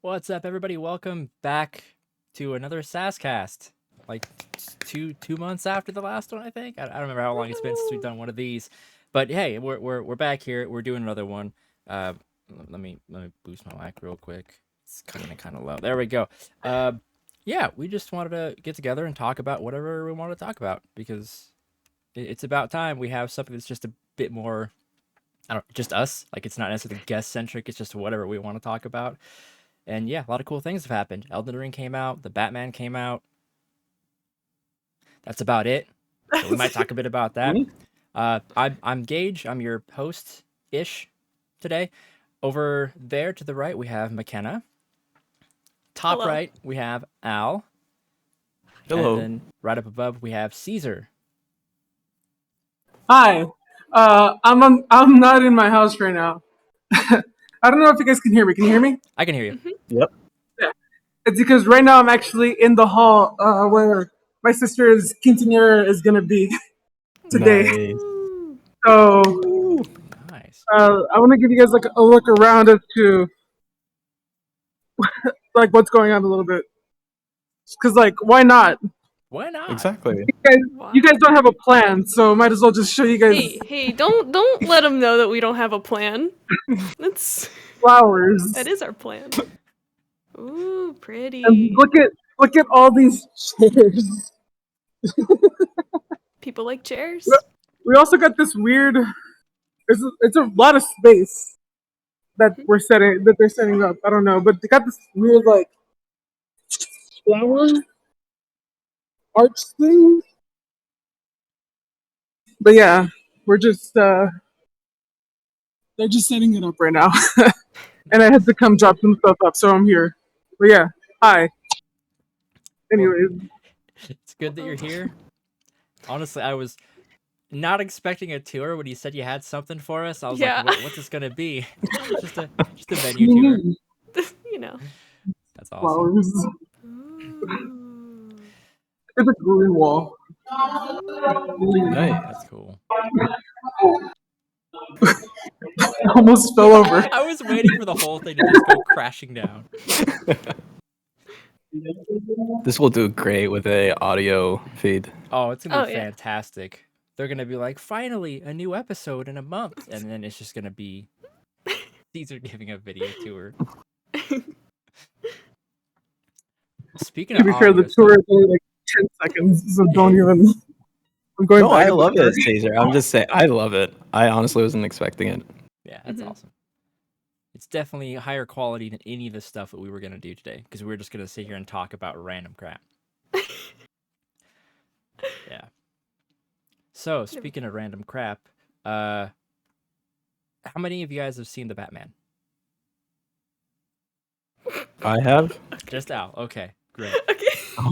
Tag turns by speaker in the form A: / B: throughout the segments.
A: What's up, everybody? Welcome back to another Sass cast. Like two months after the last one, I think. I don't remember how long it's been since we've done one of these, but hey, we're back here. We're doing another one. Let me boost my mic real quick. It's coming in kind of low. There we go. Yeah, we just wanted to get together and talk about whatever we want to talk about because it's about time we have something that's just a bit more. I don't just us. Like it's not necessarily guest centric. It's just whatever we want to talk about. And yeah, a lot of cool things have happened. Elden Ring came out. The Batman came out. That's about it. So we might talk a bit about that. I'm Gage. I'm your host-ish today. Over there to the right, we have McKenna. Top
B: Hello.
A: right, we have Al.
C: Hello.
A: And then right up above, we have Caesar.
D: Hi. I'm not in my house right now. I don't know if you guys can hear me. Can you hear me?
A: I can hear you.
C: Yep.
D: Yeah. It's because right now I'm actually in the hall where my sister's quinceañera is gonna be today.
C: Nice.
D: So
A: Nice.
D: I want to give you guys like a look around as to like what's going on a little bit. Cause like why not?
A: Why not?
C: Exactly.
D: You guys don't have a plan, so might as well just show you guys
B: Hey, don't let them know that we don't have a plan.
D: flowers.
B: That is our plan. Ooh, pretty.
D: And look at all these chairs.
B: People like chairs.
D: We also got this weird. It's a lot of space that they're setting up. I don't know, but they got this weird like flower arch thing. But yeah, we're just they're just setting it up right now, and I had to come drop some stuff up, so I'm here. But yeah, hi. Anyways,
A: It's good that you're here. Honestly, I was not expecting a tour when you said you had something for us. I was
B: Yeah.
A: like, what's this gonna be? just a menu tour.
B: You know.
A: That's awesome.
D: flowers.
B: Ooh.
D: It's a green wall.
C: Nice.
A: That's cool.
D: I almost fell over.
A: I was waiting for the whole thing to just go crashing down.
C: This will do great with a audio feed.
A: Oh, it's gonna be
B: Oh, yeah.
A: fantastic. They're gonna be like, finally, a new episode in a month, and then it's just gonna be Caesar giving a video tour. Speaking
D: To
A: of
D: be fair, the
A: audio
D: tour
A: stuff,
D: is only like 10 seconds, so don't even. I'm going
C: No,
D: back.
C: I love it, Caesar. I'm just saying, I love it. I honestly wasn't expecting it.
A: yeah, that's
B: Mhm.
A: awesome. It's definitely higher quality than any of the stuff that we were gonna do today, because we were just gonna sit here and talk about random crap. Yeah. So, speaking of random crap, how many of you guys have seen the Batman?
C: I have.
A: Just Al. Okay, great.
B: Okay.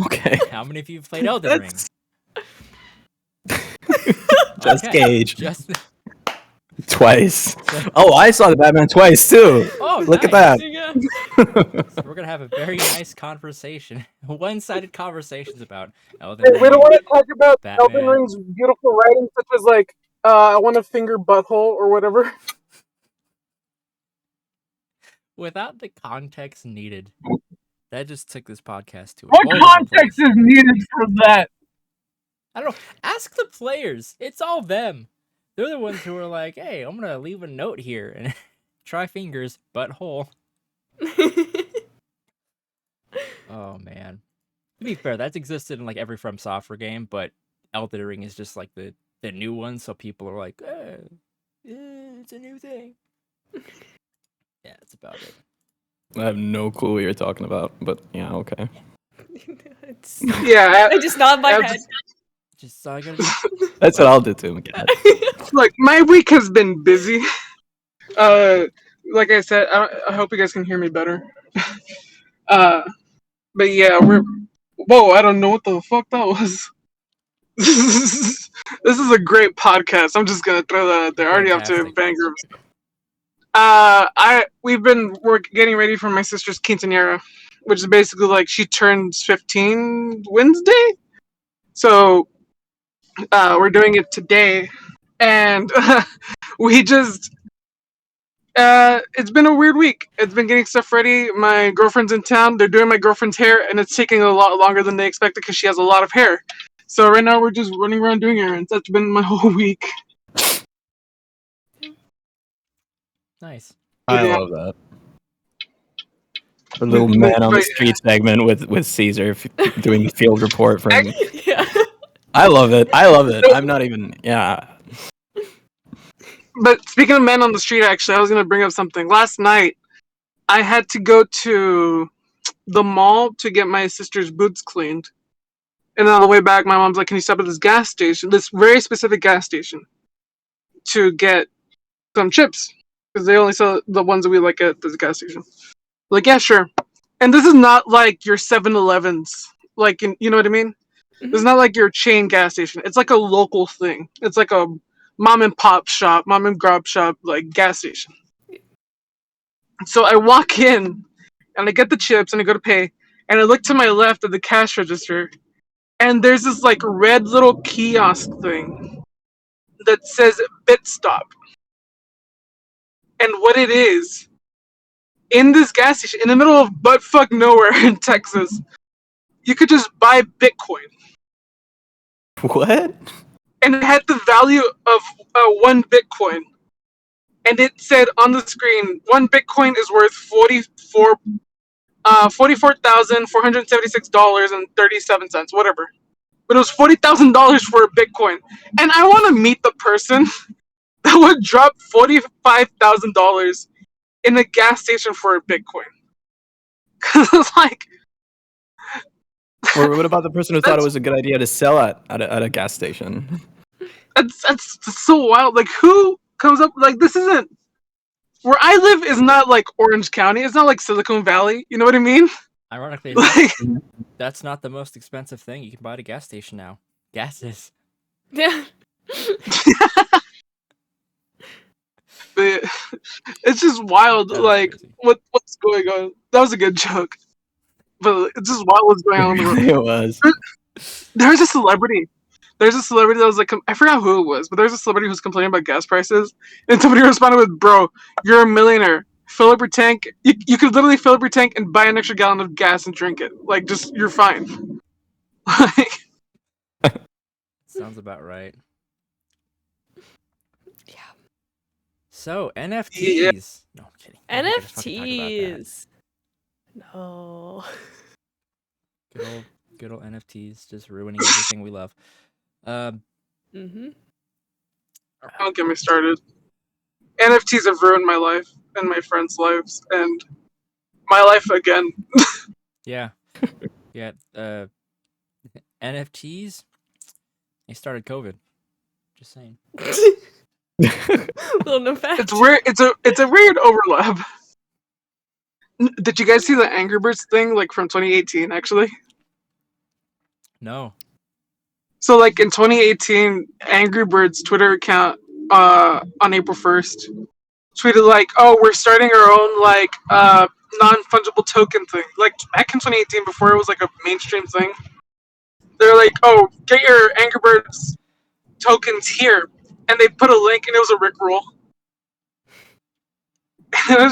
C: Okay.
A: How many of you have played Elden Ring?
C: Just
A: Okay,
C: Gage.
A: Just
C: Twice. Oh, I saw the Batman twice too.
A: oh,
C: Look at
A: nice.
C: that.
B: Yeah.
A: So we're gonna have a very nice conversation, one-sided conversations about Elden
D: We
A: Ring.
D: don't want to talk about Elden
A: Batman.
D: Ring's beautiful writing, such as like, I want to finger butthole or whatever.
A: Without the context needed. That just took this podcast to a
D: What
A: whole different
D: context
A: place.
D: is needed for that?
A: I don't know. Ask the players. It's all them. They're the ones who are like, hey, I'm gonna leave a note here and try fingers, butthole. Oh man. To be fair, that's existed in like every From Software game, but Elden Ring is just like the new one, so people are like, it's a new thing. Yeah, that's about it.
C: I have no clue what you're talking about, but yeah, okay.
B: It's,
D: Yeah,
B: I just nod my head.
A: Just so I gotta do.
C: That's what I'll do too, McKenna.
D: like my week has been busy. Like I said, I hope you guys can hear me better. But yeah, we're. Whoa, I don't know what the fuck that was. This is a great podcast. I'm just gonna throw that out there. I already have to
A: Fantastic.
D: banger. We're getting ready for my sister's quinceañera, which is basically like she turns 15 Wednesday. So we're doing it today, and we just It's been a weird week. It's been getting stuff ready. My girlfriend's in town. They're doing my girlfriend's hair, and it's taking a lot longer than they expected because she has a lot of hair. So right now we're just running around doing errands. That's been my whole week.
A: Nice.
C: I
D: Yeah.
C: love that. The little man on the
D: But-
C: street segment with Caesar doing the field report for him.
B: Yeah.
C: I love it. I love it. I'm not even. Yeah.
D: But speaking of men on the street, actually, I was gonna bring up something. Last night, I had to go to the mall to get my sister's boots cleaned. And on the way back, my mom's like, "Can you stop at this gas station? This very specific gas station to get some chips because they only sell the ones that we like at this gas station." Like, yeah, sure. And this is not like your 7-Elevens, like you know what I mean? It's not like your chain gas station. It's like a local thing. It's like a mom and pop shop, mom and grub shop, like gas station. So I walk in and I get the chips and I go to pay and I look to my left at the cash register and there's this like red little kiosk thing that says BitStop. And what it is, in this gas station, in the middle of buttfuck nowhere in Texas, you could just buy Bitcoin.
C: What?
D: And it had the value of 1 Bitcoin. And it said on the screen, 1 Bitcoin is worth $44,476.37, whatever. But it was $40,000 for a Bitcoin. And I want to meet the person that would drop $45,000 in a gas station for a Bitcoin. Because it's like,
C: Or what about the person who thought it was a good idea to sell at a gas station?
D: that's so wild. Like, who comes up, like, this isn't, where I live is not like Orange County. It's not like Silicon Valley. You know what I mean?
A: Ironically,
D: Like,
A: that's not the most expensive thing you can buy at a gas station now. Gases.
B: Yeah.
D: but it's just wild.
A: That is
D: Like,
A: crazy.
D: what's going on? That was a good joke. But it's just wild what's going on in the world.
C: It was.
D: There's a celebrity. There's a celebrity that was like, I forgot who it was, but there's a celebrity who's complaining about gas prices. And somebody responded with, "Bro, you're a millionaire. Fill up your tank. You could literally fill up your tank and buy an extra gallon of gas and drink it. Like, just, you're fine." Like,
A: Sounds about right.
B: Yeah.
A: So, NFTs. No, I'm kidding. I'm not gonna fucking talk about that.
B: NFTs. No.
A: Good old NFTs, just ruining everything we love.
B: Mm-hmm.
D: don't get me started. NFTs have ruined my life and my friends' lives and my life again.
A: Yeah. Yeah. NFTs. They started COVID. Just saying.
B: Little no fact.
D: It's weird. It's a weird overlap. Did you guys see the Angry Birds thing, like from 2018? Actually,
A: No.
D: so like in 2018, Angry Birds Twitter account on April 1st tweeted like, "Oh, we're starting our own like non-fungible token thing." Like back in 2018, before it was like a mainstream thing, they're like, "Oh, get your Angry Birds tokens here," and they put a link, and it was a Rickroll. And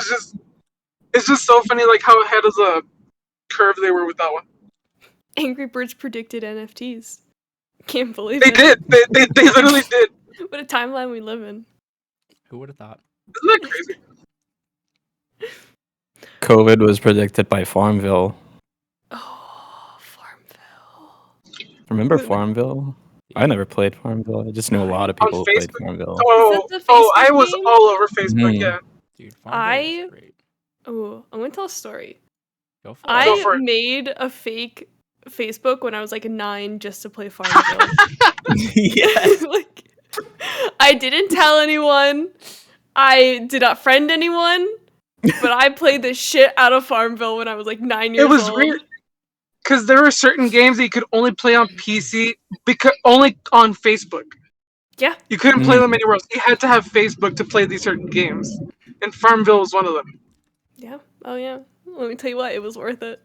D: it's just so funny, like how ahead of the curve they were with that one.
B: Angry Birds predicted NFTs. Can't believe
D: They
B: it.
D: did. They literally did.
B: What a timeline we live in.
A: Who would have thought?
D: Isn't that crazy?
C: COVID was predicted by Farmville.
B: Oh, Farmville.
C: Remember Farmville? I never played Farmville. I just knew a lot of
D: On
C: people who played
D: Facebook?
C: Farmville.
D: Oh,
B: Is that the
D: I
B: Facebook
D: was
B: game?
D: all over Facebook.
C: Mhm.
D: Yeah.
A: Dude, Farmville was great.
B: Oh, I'm gonna tell a story.
A: Go for it.
D: Go
B: I
D: for it.
B: made a fake Facebook when I was like 9 just to play Farmville.
C: Yes.
B: Like, I didn't tell anyone. I did not friend anyone. But I played the shit out of Farmville when I was like 9 years
D: It was
B: old.
D: weird because there were certain games that you could only play on PC because only on Facebook.
B: Yeah.
D: You couldn't play
C: Mm.
D: them anywhere else. You had to have Facebook to play these certain games, and Farmville was one of them.
B: Yeah. Oh yeah. Let me tell you what, it was worth it.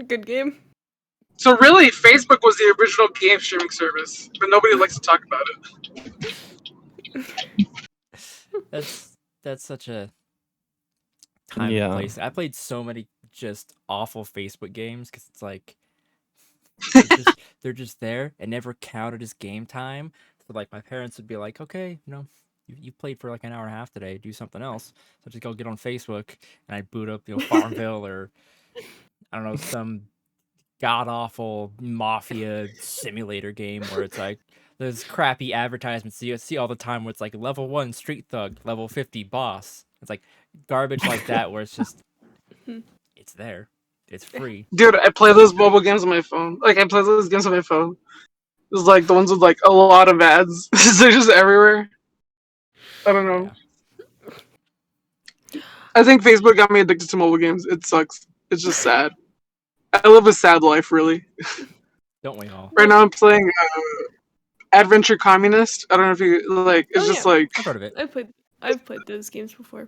B: Good game.
D: So really, Facebook was the original game streaming service, but nobody likes to talk about it.
A: that's such a time and
C: Yeah.
A: place. I played so many just awful Facebook games because it's like they're just there and never counted as game time. So like my parents would be like, okay, you played for like an hour and a half today. Do something else. So just go get on Facebook and I'd boot up Farmville or I don't know some god awful mafia simulator game where it's like those crappy advertisements you see all the time where it's like level 1 street thug, level 50 boss. It's like garbage like that where it's just it's there. It's free.
D: Dude, I play those mobile games on my phone. Like I play those games on my phone. It's like the ones with like a lot of ads. They're just everywhere. I don't know.
A: Yeah.
D: I think Facebook got me addicted to mobile games. It sucks. It's just sad. I live a sad life, really.
A: Don't we all?
D: Right now, I'm playing Adventure Communist. I don't know if you like. It's just like
A: I've heard of it.
B: I've played those games before.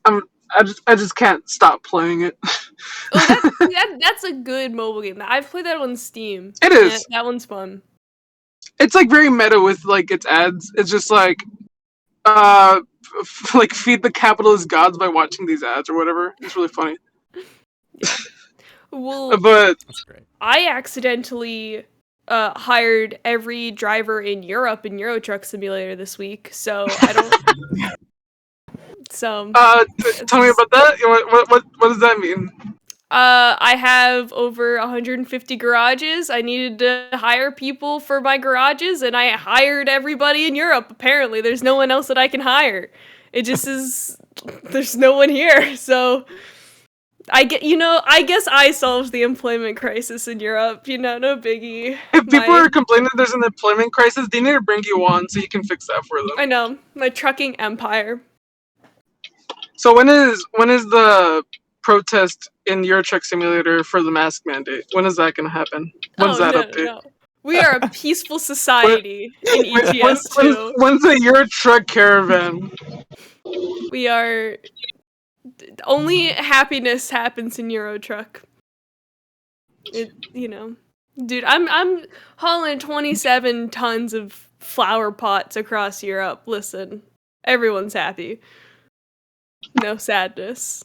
D: I just can't stop playing it.
B: Oh, that's a good mobile game. I've played that on Steam.
D: It is.
B: That one's fun.
D: It's like very meta with like its ads. It's just like, like feed the capitalist gods by watching these ads or whatever. It's really funny.
B: Well,
D: But
A: That's great.
B: I accidentally hired every driver in Europe in Euro Truck Simulator this week, so I don't. So.
D: tell me about that. What does that mean?
B: I have over 150 garages. I needed to hire people for my garages, and I hired everybody in Europe. Apparently, there's no one else that I can hire. It just is. There's no one here, so. I guess I solved the employment crisis in Europe. No biggie.
D: If people are complaining that there's an employment crisis, they need to bring you on so you can fix that for them.
B: I know, my trucking empire.
D: So when is the protest in Euro Truck Simulator for the mask mandate? When is that going to happen? When's that update?
B: No. We are a peaceful society in ETS too.
D: When's the Euro Truck caravan?
B: We are. Only happiness happens in Euro Truck. Dude, I'm hauling 27 tons of flower pots across Europe. Listen, everyone's happy. No sadness.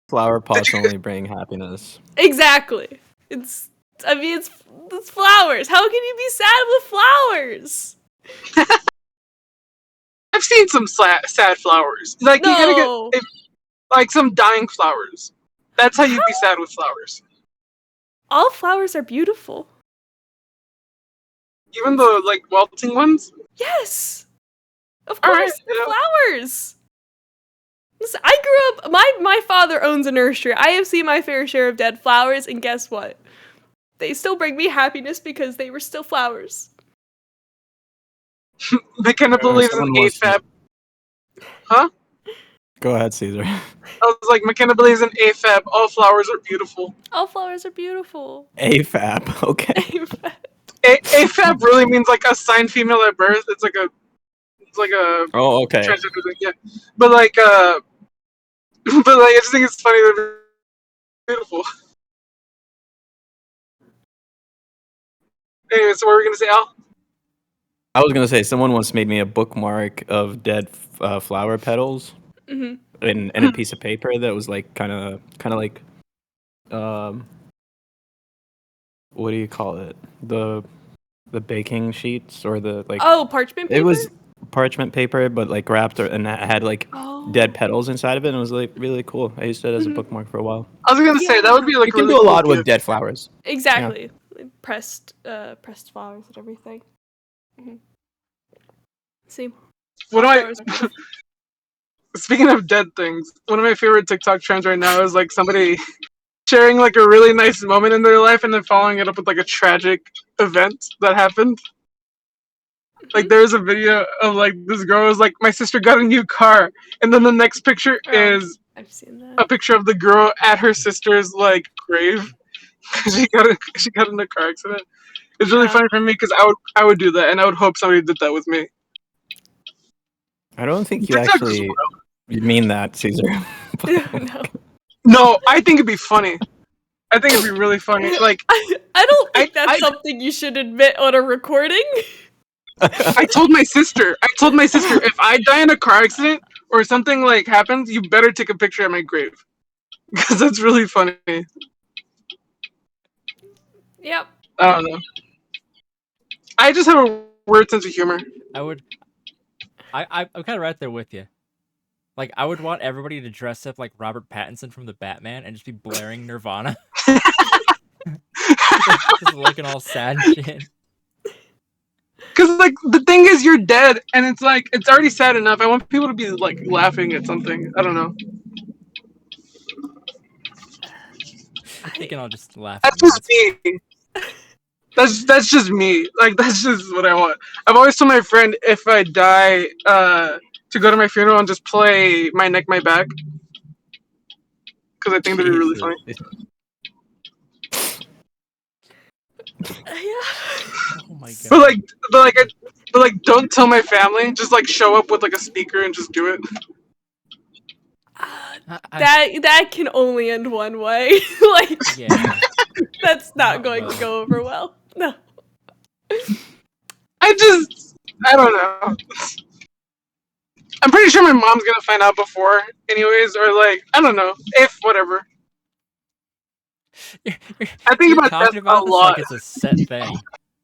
C: Flower pots only bring happiness.
B: Exactly. It's flowers. How can you be sad with flowers?
D: I've seen some sad flowers. Like
B: No.
D: you gotta get like some dying flowers. That's how you'd be sad with flowers.
B: All flowers are beautiful.
D: Even the like wilting ones.
B: Yes. Of
D: All
B: course,
D: right,
B: the
D: yeah.
B: flowers. Listen, I grew up. My father owns a nursery. I have seen my fair share of dead flowers, and guess what? They still bring me happiness because they were still flowers.
D: McKenna believes in
C: someone wants to-
D: AFAB. Huh?
C: Go ahead, Caesar.
D: I was like, McKenna believes in AFAB. All flowers are beautiful.
B: All flowers are beautiful.
C: AFAB. Okay.
D: AFAB really means like assigned female at birth. It's like a
C: Oh, okay.
D: transgender thing, yeah. But like I just think it's funny that they're beautiful. Anyway, so what were we gonna say, Al?
C: I was gonna say someone once made me a bookmark of dead flower petals
B: Hmm.
C: in a piece of paper that was like kind of like what do you call it, the baking sheets or the like.
B: Oh, parchment paper.
C: It was parchment paper, but like wrapped and it had like dead petals inside of it, and it was like really cool. I used it as a bookmark for a while.
D: I was gonna say that would be like
C: You can
D: really
C: do a
D: cool
C: lot with
D: gift.
C: dead flowers.
B: Exactly. Pressed flowers and everything. Mm-hmm. See.
D: One of
B: Flowers.
D: my speaking of dead things, one of my favorite TikTok trends right now is like somebody sharing like a really nice moment in their life and then following it up with like a tragic event that happened. Like there's a video of like this girl was like, my sister got a new car, and then the next picture is
B: I've seen
D: a
B: that.
D: picture of the girl at her sister's like grave. she got in a car accident. It's really
B: Yeah.
D: funny for me because I would do that, and I would hope somebody did that with me.
C: I don't think you
D: TikTok is
C: actually mean that, Caesar.
B: No.
D: No, I think it'd be funny. I think it'd be really funny. Like
B: I don't think that's
D: I-
B: something you should admit on a recording.
D: I told my sister. If I die in a car accident or something like happens, you better take a picture at my grave because that's really funny.
B: Yep.
D: I don't know. I just have a weird sense of humor.
A: I'm kind of right there with you. Like, I would want everybody to dress up like Robert Pattinson from the Batman and just be blaring Nirvana. Just looking all sad and shit.
D: Because like the thing is, you're dead, and it's like it's already sad enough. I want people to be like laughing at something. I don't know.
A: They can all just laugh
D: That's
A: at me.
D: just me. That's just me. Like that's just what I want. I've always told my friend if I die, to go to my funeral and just play My Neck, My Back, because I think that'd be really funny.
B: Yeah.
A: Oh my god.
D: But like, don't tell my family. Just like show up with like a speaker and just do it.
B: That can only end one way. Like,
A: Yeah.
B: that's not
A: Not
B: going to
A: well.
B: go over well. No.
D: I don't know. I'm pretty sure my mom's gonna find out before, anyways, or like I don't know. If whatever. I think
A: You're
D: about
A: talking
D: death
A: about
D: a
A: this
D: lot.
A: like it's a set thing.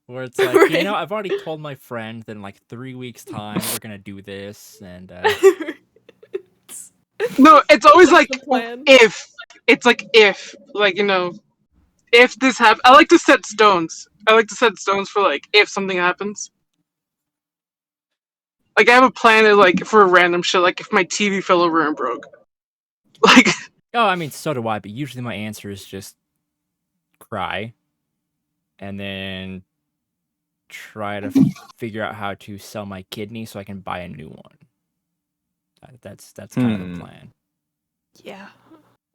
A: Where it's like, you
B: Right.
A: know, I've already told my friend that in like 3 weeks' time we're gonna do this, and
D: No, it's always like
B: What's the plan?
D: if. It's like if, like if this happens. I like to set stones. For like if something happens. Like I have a plan of, like for random shit. Like if my TV fell over and broke. Like
A: oh, I mean, so do I. But usually my answer is just cry, and then try to figure out how to sell my kidney so I can buy a new one. That's kind of the plan.
B: Yeah.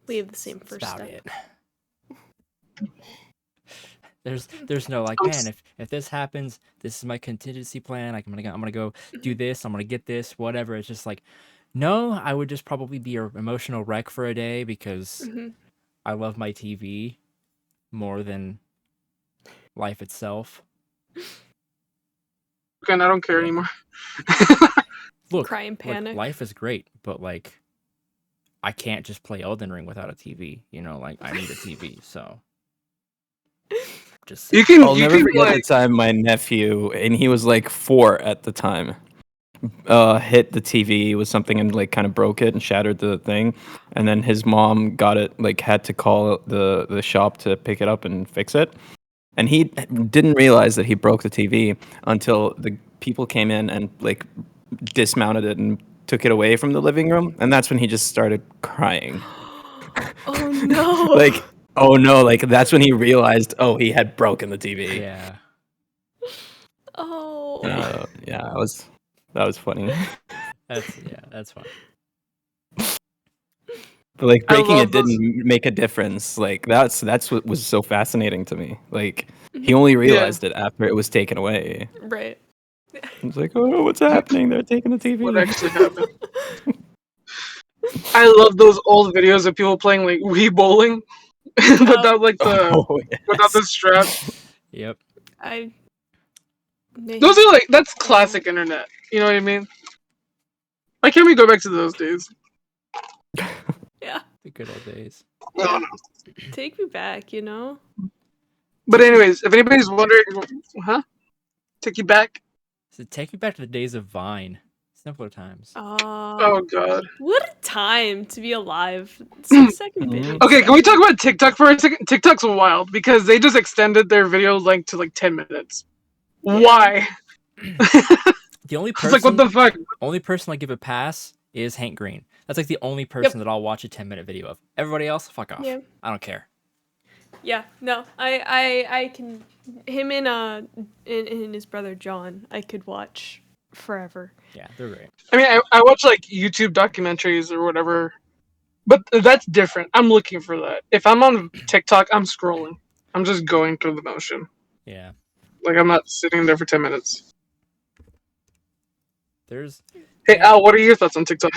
B: We have the same
A: That's
B: first
A: about
B: step.
A: it. There's no like, man, if this happens, this is my contingency plan. Like I'm gonna go do this. I'm gonna get this, whatever. It's just like, no, I would just probably be an emotional wreck for a day because I love my TV more than life itself.
D: and I don't care
A: Yeah.
D: anymore.
A: Look,
B: Cry and panic.
A: life is great, but like, I can't just play Elden Ring without a TV. You know, like I need a TV. So, just
D: You can.
C: I'll
D: You
C: never
D: can
C: forget
D: like.
C: the time my nephew, and he was like 4 at the time, hit the TV with something and like kind of broke it and shattered the thing, and then his mom got it, like had to call the shop to pick it up and fix it, and he didn't realize that he broke the TV until the people came in and like dismounted it and took it away from the living room, and that's when he just started crying.
B: Oh no.
C: Like, oh no, like that's when he realized, oh, he had broken the TV.
A: yeah.
B: Oh.
C: Yeah, that was funny.
A: That's fine.
C: But like
D: I
C: breaking
D: love
C: it
D: those-
C: didn't make a difference. Like that's what was so fascinating to me. Like he only realized it after it was taken away.
B: Right.
C: He was like, "Oh, what's happening? They're taking the TV."
D: What actually happened? I love those old videos of people playing like Wii bowling without like the
C: Oh,
D: without the
C: yes.
D: strap.
A: Yep.
D: Those are like that's classic internet. You know what I mean? Why can't we go back to those days?
B: Yeah.
A: The good old days.
D: I don't know.
B: Take me back, you know?
D: But anyways, if anybody's wondering, take you back.
A: So take me back to the days of Vine. Simpler times.
D: Oh god.
B: What a time to be alive. 6-second video.
D: Okay, can we talk about TikTok for a second? TikTok's wild because they just extended their video length to like 10 minutes.
B: Yeah.
D: Why?
A: The only
D: I
A: person,
D: was like, what the fuck?
A: only person I give a pass is Hank Green. That's like the only person that I'll watch a 10-minute video of. Everybody else, fuck off.
B: Yeah.
A: I don't care.
B: Yeah, no, I can. Him and his brother John, I could watch forever.
A: Yeah, they're great.
D: I mean, I watch like YouTube documentaries or whatever, but that's different. I'm looking for that. If I'm on TikTok, I'm scrolling. I'm just going through the motion.
A: Yeah.
D: Like I'm not sitting there for 10 minutes.
A: There's
D: Hey Al, what are your thoughts on TikTok?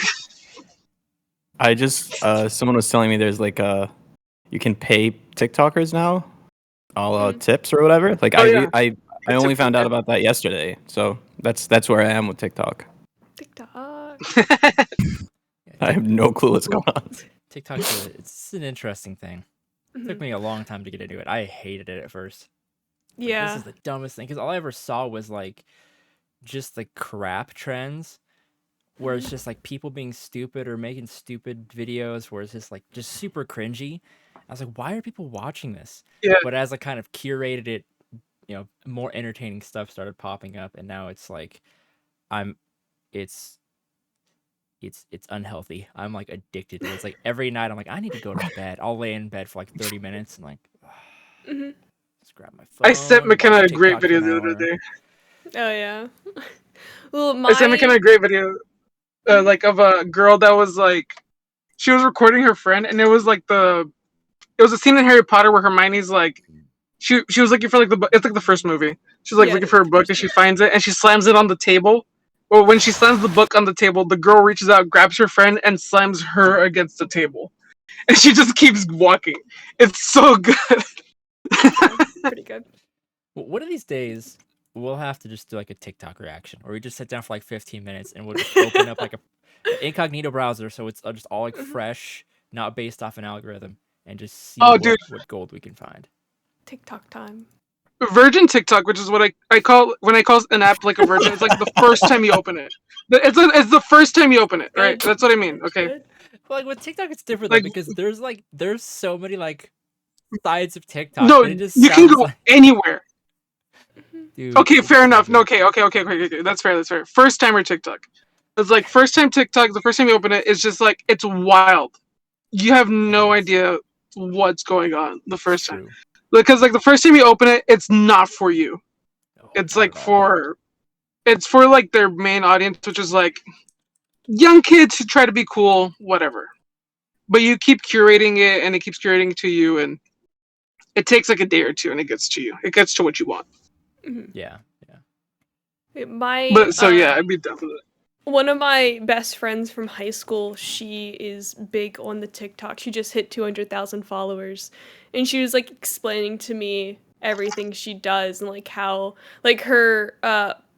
C: I just someone was telling me there's like you can pay TikTokers now, all tips or whatever. Like
D: Oh, yeah.
C: I only found out about that yesterday, so That's where I am with TikTok.
B: TikTok.
A: Yeah,
C: I have no clue what's going on.
A: TikTok's it's an interesting thing. It took me a long time to get into it. I hated it at first. Like,
B: Yeah.
A: this is the dumbest thing because all I ever saw was like just like crap trends where it's just like people being stupid or making stupid videos where it's just super cringy. I was like, why are people watching this?
D: Yeah.
A: But as I kind of curated it, more entertaining stuff started popping up, and now it's like I'm it's it's unhealthy. I'm like addicted to it. It's like every night I'm like, I need to go to bed. I'll lay in bed for like 30 minutes and like just grab my phone.
D: I sent McKenna
A: watch
D: a great
A: TikTok for
D: video
A: an
D: the other
A: hour.
D: day.
B: Oh yeah. Well,
D: I sent McKenna a great video, like of a girl that was like, she was recording her friend, and it was a scene in Harry Potter where Hermione's like, she was looking for like the book. It's like the first movie. She's like
B: Yeah,
D: looking for a
B: the
D: book,
B: first
D: and she
B: movie.
D: finds it, and she slams it on the table. Well, when she slams the book on the table, the girl reaches out, grabs her friend, and slams her against the table, and she just keeps walking. It's so good.
B: Pretty good.
A: One of these days, we'll have to just do like a TikTok reaction, or we just sit down for like 15 minutes and we'll just open up like a incognito browser, so it's just all like fresh, not based off an algorithm, and just see
D: Oh, dude.
A: what gold we can find.
B: TikTok time.
D: Virgin TikTok, which is what I call when I call an app like a virgin. It's like the first time you open it. It's the first time you open it, right?
B: Good.
D: That's what I mean. Okay.
B: Good.
A: Well, like with TikTok, it's different though
D: Like,
A: because there's so many like sides of TikTok,
D: no,
A: and it just
D: you can
A: sounds
D: go
A: like,
D: anywhere.
A: dude.
D: Okay,
A: It's
D: fair
A: so
D: enough.
A: good.
D: No, okay. That's fair. That's fair. First timer TikTok. It's like first time TikTok. The first time you open it, it's just like it's wild. You have
A: It
D: no
A: is.
D: idea what's going on the
A: It's
D: first time,
A: true.
D: because like the first time you open it, it's not for you.
A: No,
D: It's
A: not
D: like
A: at all.
D: it's for like their main audience, which is like young kids who try to be cool, whatever. But you keep curating it, and it keeps curating to you, and it takes like a day or two, and it gets to you. It gets to what you want.
A: Yeah.
B: My
D: But so yeah, I'd be down for that.
B: one of my best friends from high school, she is big on the TikTok. She just hit 200,000 followers. And she was like explaining to me everything she does and like how like her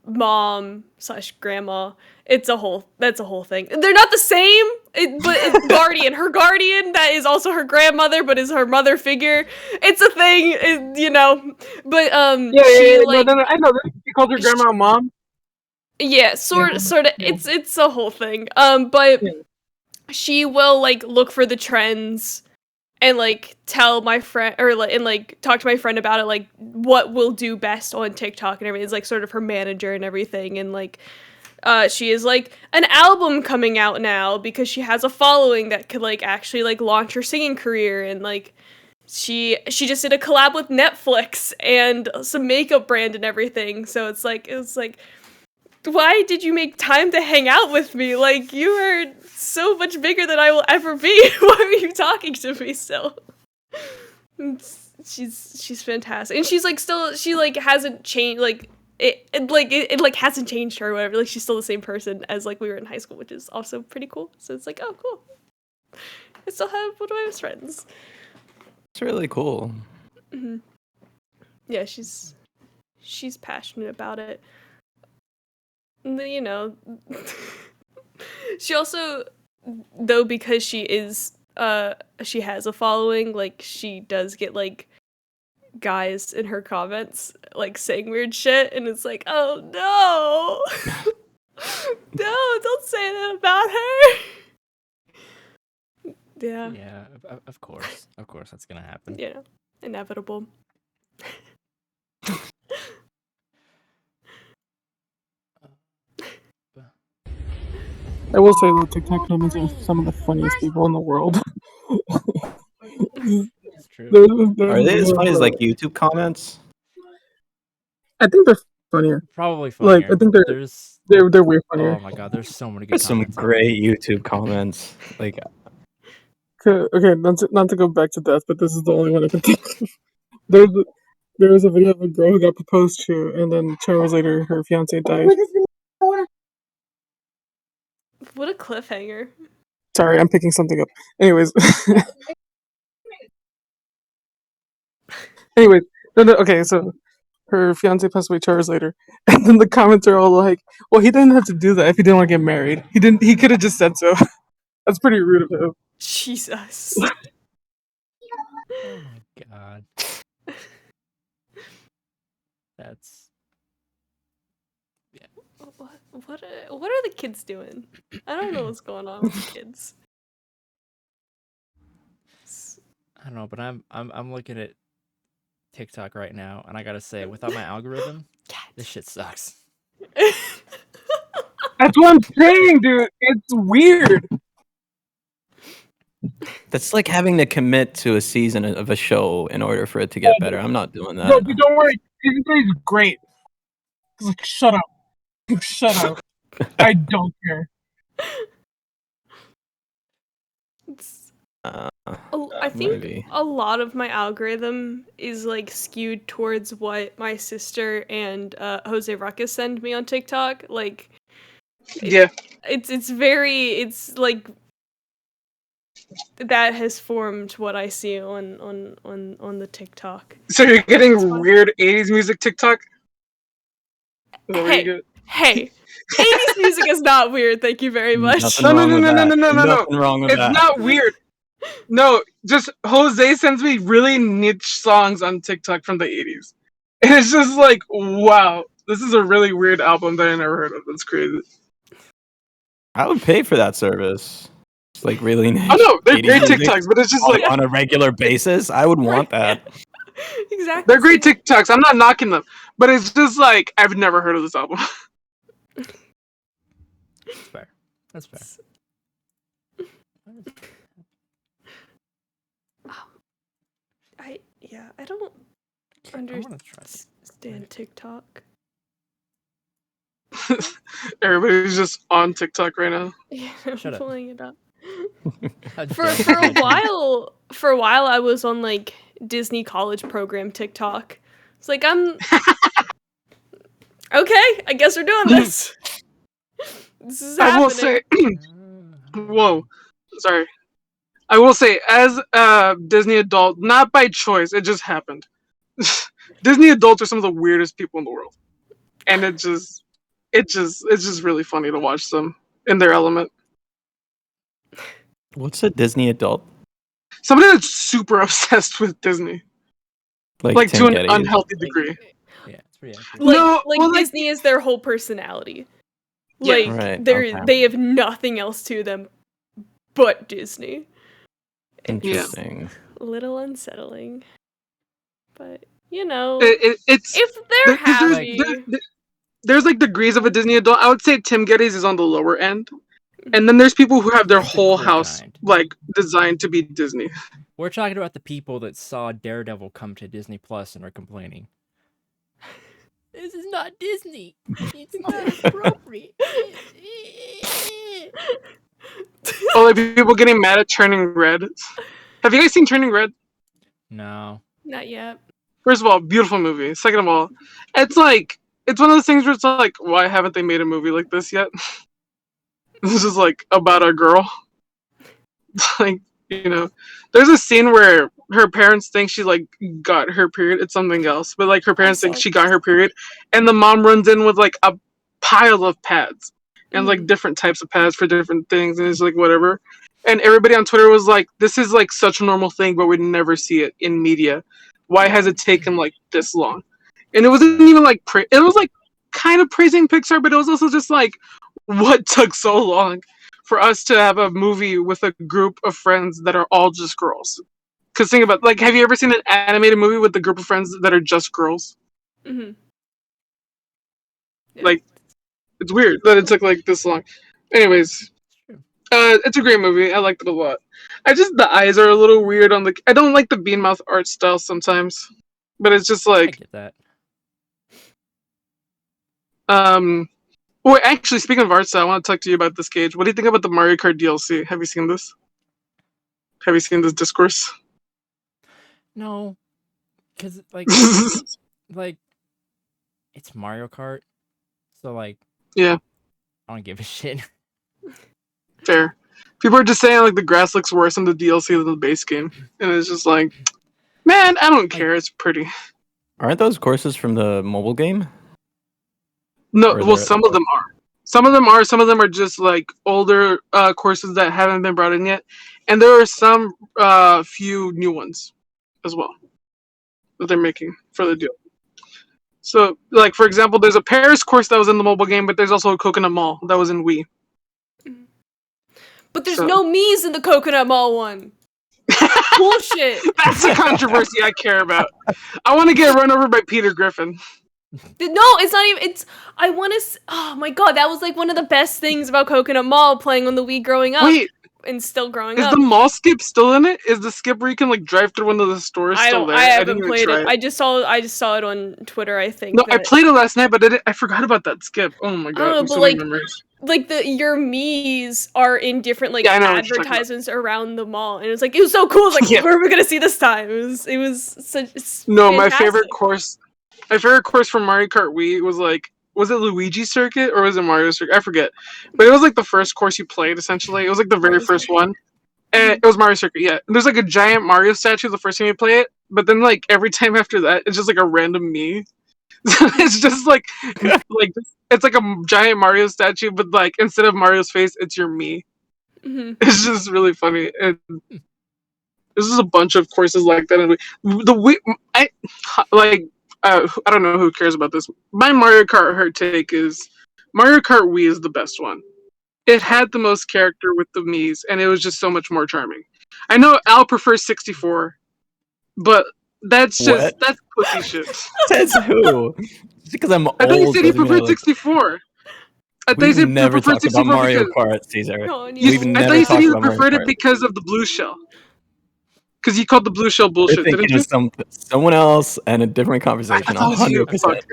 B: mom slash grandma, that's a whole thing. They're not the same, but it's guardian. Her guardian that is also her grandmother but is her mother figure. It's a thing, But she like
D: No, I know that. You called her grandma mom.
B: yeah, sort of. It's a whole thing. But
D: Yeah.
B: she will like look for the trends and like tell my friend or like and like talk to my friend about it, like what will do best on TikTok and everything. It's like sort of her manager and everything, and like she is like an album coming out now because she has a following that could like actually like launch her singing career, and like she just did a collab with Netflix and some makeup brand and everything. So it's like why did you make time to hang out with me? Like, you are so much bigger than I will ever be. Why are you talking to me still? She's fantastic. And she's like she like hasn't changed, like it hasn't changed her or whatever. Like she's still the same person as like we were in high school, which is also pretty cool. So it's like, oh cool. I still have one of my best friends.
C: It's really cool.
B: Yeah, she's passionate about it. She also, though, because she has a following, like she does get like guys in her comments like saying weird shit, and it's like, oh no. No, don't say that about her. Yeah.
A: Yeah, of course that's gonna happen.
B: Yeah, inevitable.
D: I will say that TikTok comments are some of the funniest people in the world.
A: It's true.
C: Are they as funny as like YouTube comments?
D: I think they're funnier.
A: Probably funnier.
D: Like I think
A: there's
D: they're way funnier.
A: oh my god, there's so many good
C: There's some
A: comments.
C: great YouTube comments. Like,
D: Okay, not to go back to death, but this is the only one I can think of. There was a video of a girl who got proposed to, and then 2 hours later, her fiance died.
B: What a cliffhanger.
D: Sorry, I'm picking something up. Anyways. No, okay, so her fiance passed away 2 hours later, and then the comments are all like, "Well, he didn't have to do that if he didn't want to get married. He didn't. He could have just said so." That's pretty rude of him.
B: Jesus.
A: Oh my god. That's
B: What are the kids doing? I don't know what's going on with the kids.
A: I don't know, but I'm looking at TikTok right now, and I gotta say, without my algorithm, this shit sucks.
D: That's what I'm saying, dude. It's weird.
C: That's like having to commit to a season of a show in order for it to get better. I'm not doing
D: No,
C: that.
D: dude, don't worry. Season 3 is great. It's like, shut up. Shut up. I don't care.
B: I think
C: Maybe.
B: a lot of my algorithm is like skewed towards what my sister and Jose Ruckus send me on TikTok. Like,
D: Yeah.
B: it's like that has formed what I see on the TikTok.
D: So you're getting weird 80s music TikTok? Is that what you
B: Hey,
D: get?
B: hey, 80s music is not weird. Thank you very much.
C: Nothing
D: No, no,
C: wrong
D: no,
C: with
D: no, no,
C: that.
D: no, no, no, no.
C: Nothing wrong with
D: It's
C: that.
D: not weird. No, just Jose sends me really niche songs on TikTok from the 80s. And it's just like, wow, this is a really weird album that I never heard of. That's crazy.
C: I would pay for that service. It's like really niche.
D: Oh no, they're
C: 80s
D: great
C: music
D: TikToks, but it's just
C: on,
D: like,
C: on a regular basis. I would want that.
B: Exactly.
D: they're great TikToks. I'm not knocking them. But it's just like, I've never heard of this album.
A: That's fair. That's fair.
B: I don't
A: I want to try.
B: understand TikTok.
D: Everybody's just on TikTok right now.
B: Yeah, I'm
A: Shut up.
B: pulling it up.
A: How
B: For
A: dare
B: for a
A: you judge me.
B: while I was on like Disney college program TikTok. It's like I'm okay, I guess we're doing this. This is
D: I will
B: happening.
D: say, whoa, sorry. I will say, as a Disney adult, not by choice, it just happened. Disney adults are some of the weirdest people in the world, and it's just really funny to watch them in their element.
C: What's a Disney adult?
D: Somebody that's super obsessed with Disney, like
C: Tim
D: to an
C: Geddes?
D: unhealthy degree.
A: Yeah, it's pretty accurate.
B: Like
D: No,
B: like
D: well, like-
B: Disney is their whole personality.
D: Yeah.
B: Like
C: Right,
B: they
C: okay.
B: they have nothing else to them but Disney.
C: Interesting.
B: A little unsettling. But you know,
D: It's
B: if they're
D: there's,
B: happy,
D: there's like degrees of a Disney adult. I would say Tim Geddes is on the lower end, and then there's people who have their
A: Like the
D: whole
A: cool
D: house
A: kind.
D: like designed to be Disney.
A: We're talking about the people that saw Daredevil come to Disney Plus and are complaining. This is not Disney. It's not appropriate.
D: Oh, like people getting mad at Turning Red. Have you guys seen Turning Red?
A: No.
B: not yet.
D: First of all, beautiful movie. Second of all, it's like it's one of those things where it's like, why haven't they made a movie like this yet? This is like about a girl. Like, there's a scene where her parents think she like got her period. It's something else, but like her parents think she got her period, and the mom runs in with like a pile of pads and like different types of pads for different things, and it's like whatever. And everybody on Twitter was like, "This is like such a normal thing, but we'd never see it in media. Why has it taken like this long?" And it wasn't even like it was like kind of praising Pixar, but it was also just like, what took so long for us to have a movie with a group of friends that are all just girls? Because think about, like, have you ever seen an animated movie with a group of friends that are just girls?
B: Mm-hmm.
D: Like, it's weird that it took like this long. Anyways, it's a great movie. I liked it a lot. The eyes are a little weird on I don't like the bean mouth art style sometimes, but it's just
A: I
D: like,
A: get that.
D: Well, actually, speaking of art style, I want to talk to you about this, Gage. What do you think about the Mario Kart DLC? Have you seen this? Have you seen this discourse?
A: No. Because, like, it's Mario Kart. So, like,
D: Yeah,
A: I don't give a shit.
D: fair. People are just saying like the grass looks worse in the DLC than the base game, and it's just like, man, I don't care. It's pretty.
C: Aren't those courses from the mobile game?
D: No,
C: Or
D: well,
C: they're
D: some of them are. Some of them are. Some of them are just like older courses that haven't been brought in yet, and there are some few new ones as well that they're making for the deal. So, like for example, there's a Paris course that was in the mobile game, but there's also a Coconut Mall that was in Wii.
B: But there's
D: So-
B: no Mii's in the Coconut Mall one. Bullshit.
D: That's the controversy I care about. I want to get run over by Peter Griffin.
B: No, it's not even. It's. I want to. Oh my god, that was like one of the best things about Coconut Mall playing on the Wii growing up.
D: Wait,
B: and still growing
D: is
B: up.
D: the mall skip still in it? Is the skip where you can like drive through one of the stores still there?
B: I haven't
D: didn't even
B: played
D: try
B: it. I just saw it on Twitter. I think.
D: No, I
B: that-
D: played it last night, but I forgot about that skip. Oh my god,
B: know,
D: I'm
B: but,
D: so many
B: like,
D: memories.
B: like your Mii's are in different like
D: Yeah, I know what you're talking about.
B: advertisements around the mall, and it was like it was so cool. It's like
D: Yeah.
B: where are we gonna see this time? It was such. It's
D: No, my
B: fantastic.
D: favorite course from Mario Kart Wii was it Luigi Circuit or was it Mario Circuit? I forget, but it was like the first course you played. Essentially, it was like the very
B: Mario
D: first
B: Circuit.
D: one. And it was Mario Circuit, yeah. And there's like a giant Mario statue the first time you play it, but then like every time after that, it's just like a random me. It's just like it's like a giant Mario statue, but like instead of Mario's face, it's your me.
B: Mhm.
D: It's just really funny. And there's just a bunch of courses like that. And the Wii, I don't know who cares about this. My Mario Kart hard take is Mario Kart Wii is the best one. It had the most character with the Mii's, and it was just so much more charming. I know Al prefers 64, but that's
C: What?
D: that's pussy shit.
C: Says who? Just because I'm old.
D: I thought you said he
C: doesn't mean I
D: preferred
C: like-
D: 64. I thought you
C: We've
D: said he
C: never
D: preferred
C: talked about
D: 64
C: Mario
D: because
C: Kart, Caesar.
B: Come on,
D: you,
C: We've
D: I
C: never
D: thought you said
C: talked
D: he
C: about Mario
D: preferred it
C: Kart.
D: because of the blue shell. Because you called the blue shell
C: You're
D: bullshit,
C: thinking
D: didn't you?
C: of someone else and a different
D: I
C: conversation.
D: thought it was you.
C: 100%.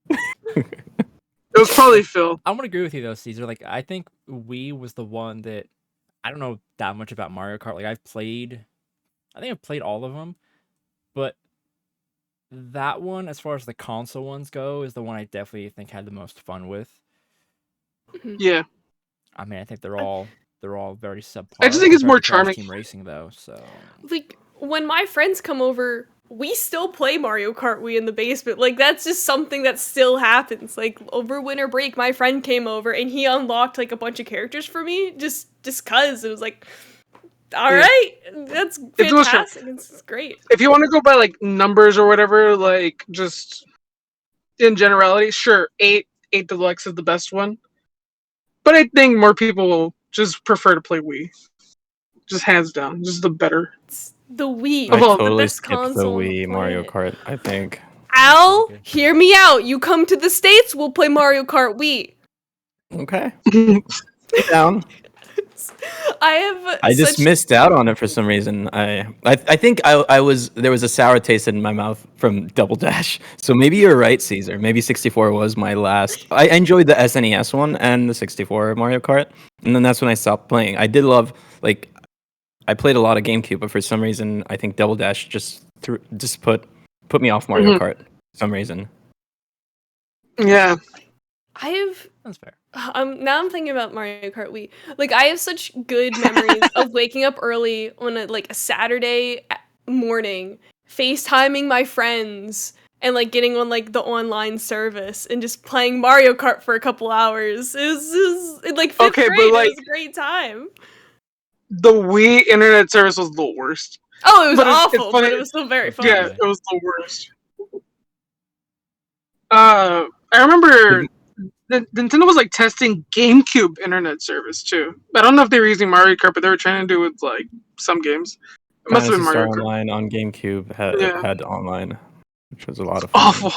D: Fuck. It was probably Phil.
A: I'm gonna agree with you though, Caesar. Like I think Wii was the one that I don't know that much about Mario Kart. Like I think I've played all of them, but that one, as far as the console ones go, is the one I definitely think had the most fun with.
D: Yeah.
A: I mean, I think they're all very subpar.
D: I just think it's
A: compared
D: more
A: to Crash
D: charming.
A: Team Racing though, so
B: like when my friends come over, we still play Mario Kart Wii in the basement. Like that's just something that still happens. Like over winter break, my friend came over and he unlocked like a bunch of characters for me just cause it was like, all
D: Yeah.
B: right, that's
D: It's the most fun.
B: fantastic. It's great.
D: If you want to go by like numbers or whatever, like just in generality, sure, 8 Deluxe is the best one. But I think more people will just prefer to play Wii. Just hands down. Just the better.
B: It's the Wii.
C: I
D: Well,
B: the
C: totally
B: best
C: skipped the
B: console on the
C: Wii Mario
B: planet.
C: Kart, I think.
B: Al,
A: Okay.
B: hear me out. You come to the States, we'll play Mario Kart Wii.
C: Okay. Down.
B: I have
C: I just
B: such-
C: missed out on it for some reason. I think I was there was a sour taste in my mouth from Double Dash. So maybe you're right, Caesar. Maybe 64 was my last. I enjoyed the SNES one and the 64 Mario Kart, and then that's when I stopped playing. I did love I played a lot of GameCube, but for some reason I think Double Dash just put me off Mario Kart for some reason.
D: Yeah.
B: I have
A: that's fair.
B: now I'm thinking about Mario Kart Wii. Like I have such good memories of waking up early on a Saturday morning, FaceTiming my friends and like getting on like the online service and just playing Mario Kart for a couple hours. It was like fifth
D: Okay, but,
B: grade.
D: like-
B: It was a great time.
D: The Wii internet service was the worst.
B: Oh, it was
D: But it's
B: awful,
D: funny-
B: but it was still very fun.
D: Yeah, it was the worst. I remember Nintendo was like testing GameCube internet service too. I don't know if they were using Mario Kart, but they were trying to do it with like some games. It must have been
C: Fantasy Star
D: Mario Kart.
C: Online on GameCube
D: Yeah.
C: had online, which was a lot of fun.
D: Awful.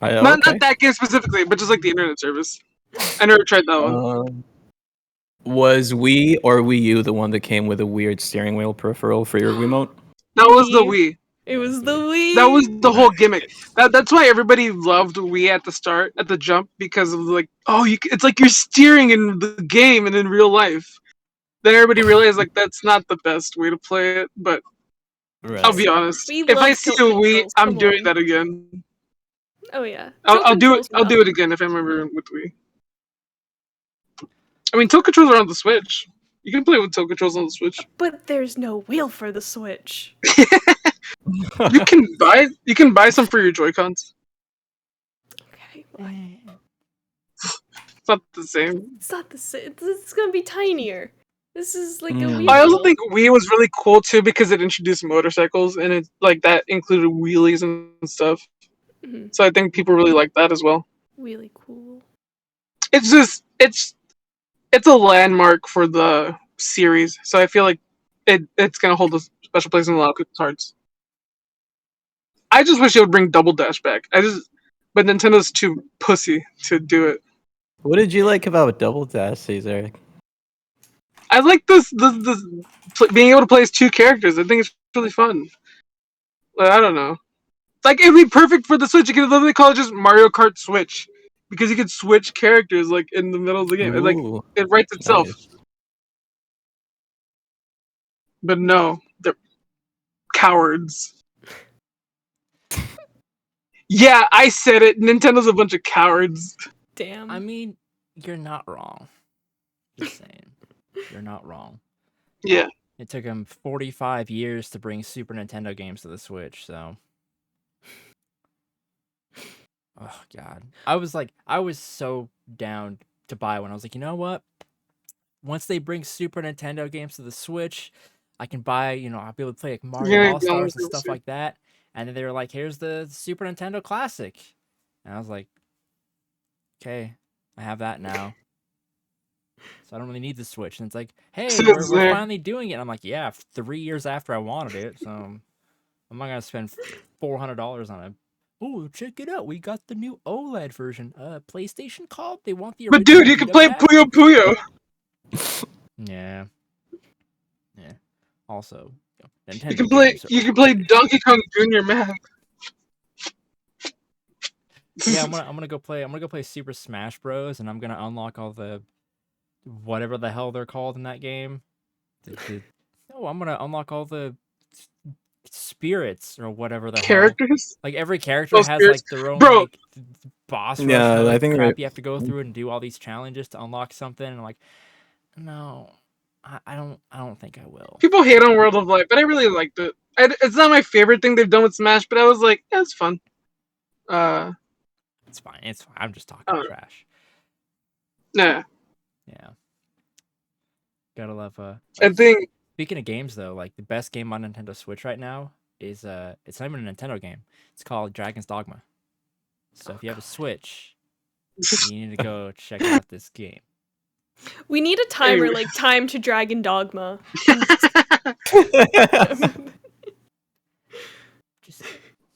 C: Okay.
D: Not that game specifically, but just like the internet service. I never tried that one.
C: Was Wii or Wii U the one that came with a weird steering wheel peripheral for your remote?
D: That was the Wii.
B: It was the Wii.
D: That was the whole gimmick. That's why everybody loved Wii at the start, at the jump, because of like, it's like you're steering in the game and in real life. Then everybody realized like that's not the best way to play it. But
C: Right.
D: I'll be honest,
B: We
D: if I
B: love
D: see a
B: tilt
D: Wii,
B: controls,
D: I'm
B: come
D: doing
B: on.
D: that again.
B: Oh yeah.
D: I'll
B: Tilt
D: do it.
B: controls
D: I'll do
B: enough.
D: it again if I remember with Wii. I mean, tilt controls are on the Switch. You can play with tilt controls on the Switch.
B: But there's no wheel for the Switch.
D: You can buy some for your Joy-Cons.
B: Okay, well,
D: It's not the same.
B: it's not the same. It's gonna be tinier. This is like a
C: Mm.
B: Wii.
D: I also
B: Bowl.
D: think Wii was really cool too because it introduced motorcycles and it like that included wheelies and stuff.
B: Mhm.
D: So I think people really like that as well.
B: Really cool.
D: It's just it's a landmark for the series, so I feel like it's gonna hold a special place in a lot of people's hearts. I just wish it would bring Double Dash back. But Nintendo's too pussy to do it.
C: What did you like about Double Dash, Caesar?
D: I like this being able to play as two characters. I think it's really fun. Like, I don't know. Like it'd be perfect for the Switch. You could literally call it just Mario Kart Switch because you could switch characters like in the middle of the game. Like
C: Ooh,
D: it writes itself.
C: nice.
D: But no, they're cowards. Yeah, I said it. Nintendo's a bunch of cowards.
B: Damn.
A: I mean, you're not wrong. Just saying, you're not wrong.
D: Yeah.
A: It took them 45 years to bring Super Nintendo games to the Switch, so. Oh, God. I was so down to buy one. I was like, you know what? Once they bring Super Nintendo games to the Switch, I can buy, I'll be able to play like Mario
D: Yeah,
A: All-Stars and stuff like that. And then they were like, here's the Super Nintendo Classic. And I was like, okay, I have that now. So I don't really need the Switch. And it's like, hey, we're finally doing it. And I'm like, yeah, 3 years after I wanted it. So I'm not going to spend $400 on it. Oh, check it out. We got the new OLED version. PlayStation called. They want the original
D: But dude, you can
A: Vita
D: play
A: back?
D: Puyo Puyo.
A: Yeah. Yeah. Also, Nintendo
D: You can play
A: games are
D: you can play
A: overrated.
D: Donkey Kong Jr. Math.
A: Yeah, I'm gonna go play Super Smash Bros. And I'm gonna unlock all the whatever the hell they're called in that game. I'm gonna unlock all the spirits or whatever the hell.
D: Characters?
A: Like every character
D: Those
A: has
D: spirits.
A: like their own
D: Bro.
A: like boss rush
C: Yeah,
A: mode
C: I think
A: crap
C: they-
A: you have to go through and do all these challenges to unlock something. And I'm like, no, I don't think I will.
D: People hate on World of Light, but I really liked it. It's not my favorite thing they've done with Smash, but I was like, yeah, it's fun.
A: It's fine. It's fine. I'm just talking
D: Oh.
A: trash.
D: Nah.
A: Yeah. Gotta love
D: I think
A: speaking of games though, like the best game on Nintendo Switch right now is it's not even a Nintendo game. It's called Dragon's Dogma. So if you have a Switch, you need to go check out this game.
B: We need a timer,
D: Anyway.
B: like Time to Dragon Dogma.
A: Just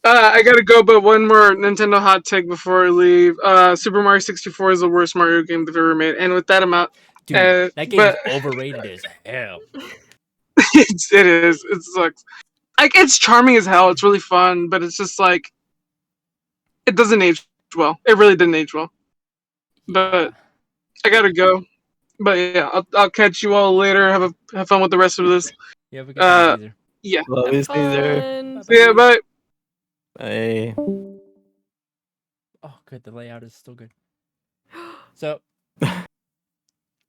D: I gotta go, but one more Nintendo hot take before I leave. Super Mario 64 is the worst Mario game they've ever made, and with that amount,
A: dude, that game
D: but
A: is overrated as hell.
D: it is. It sucks. Like it's charming as hell. It's really fun, but it's just like it doesn't age well. It really didn't age well. But I gotta go. But yeah, I'll catch you all later. Have fun with the rest of this.
A: You have a good time, Caesar.
D: Yeah.
C: Love you, Caesar.
B: Fun.
D: Yeah. Bye.
C: Bye.
A: Oh, good. The layout is still good. So,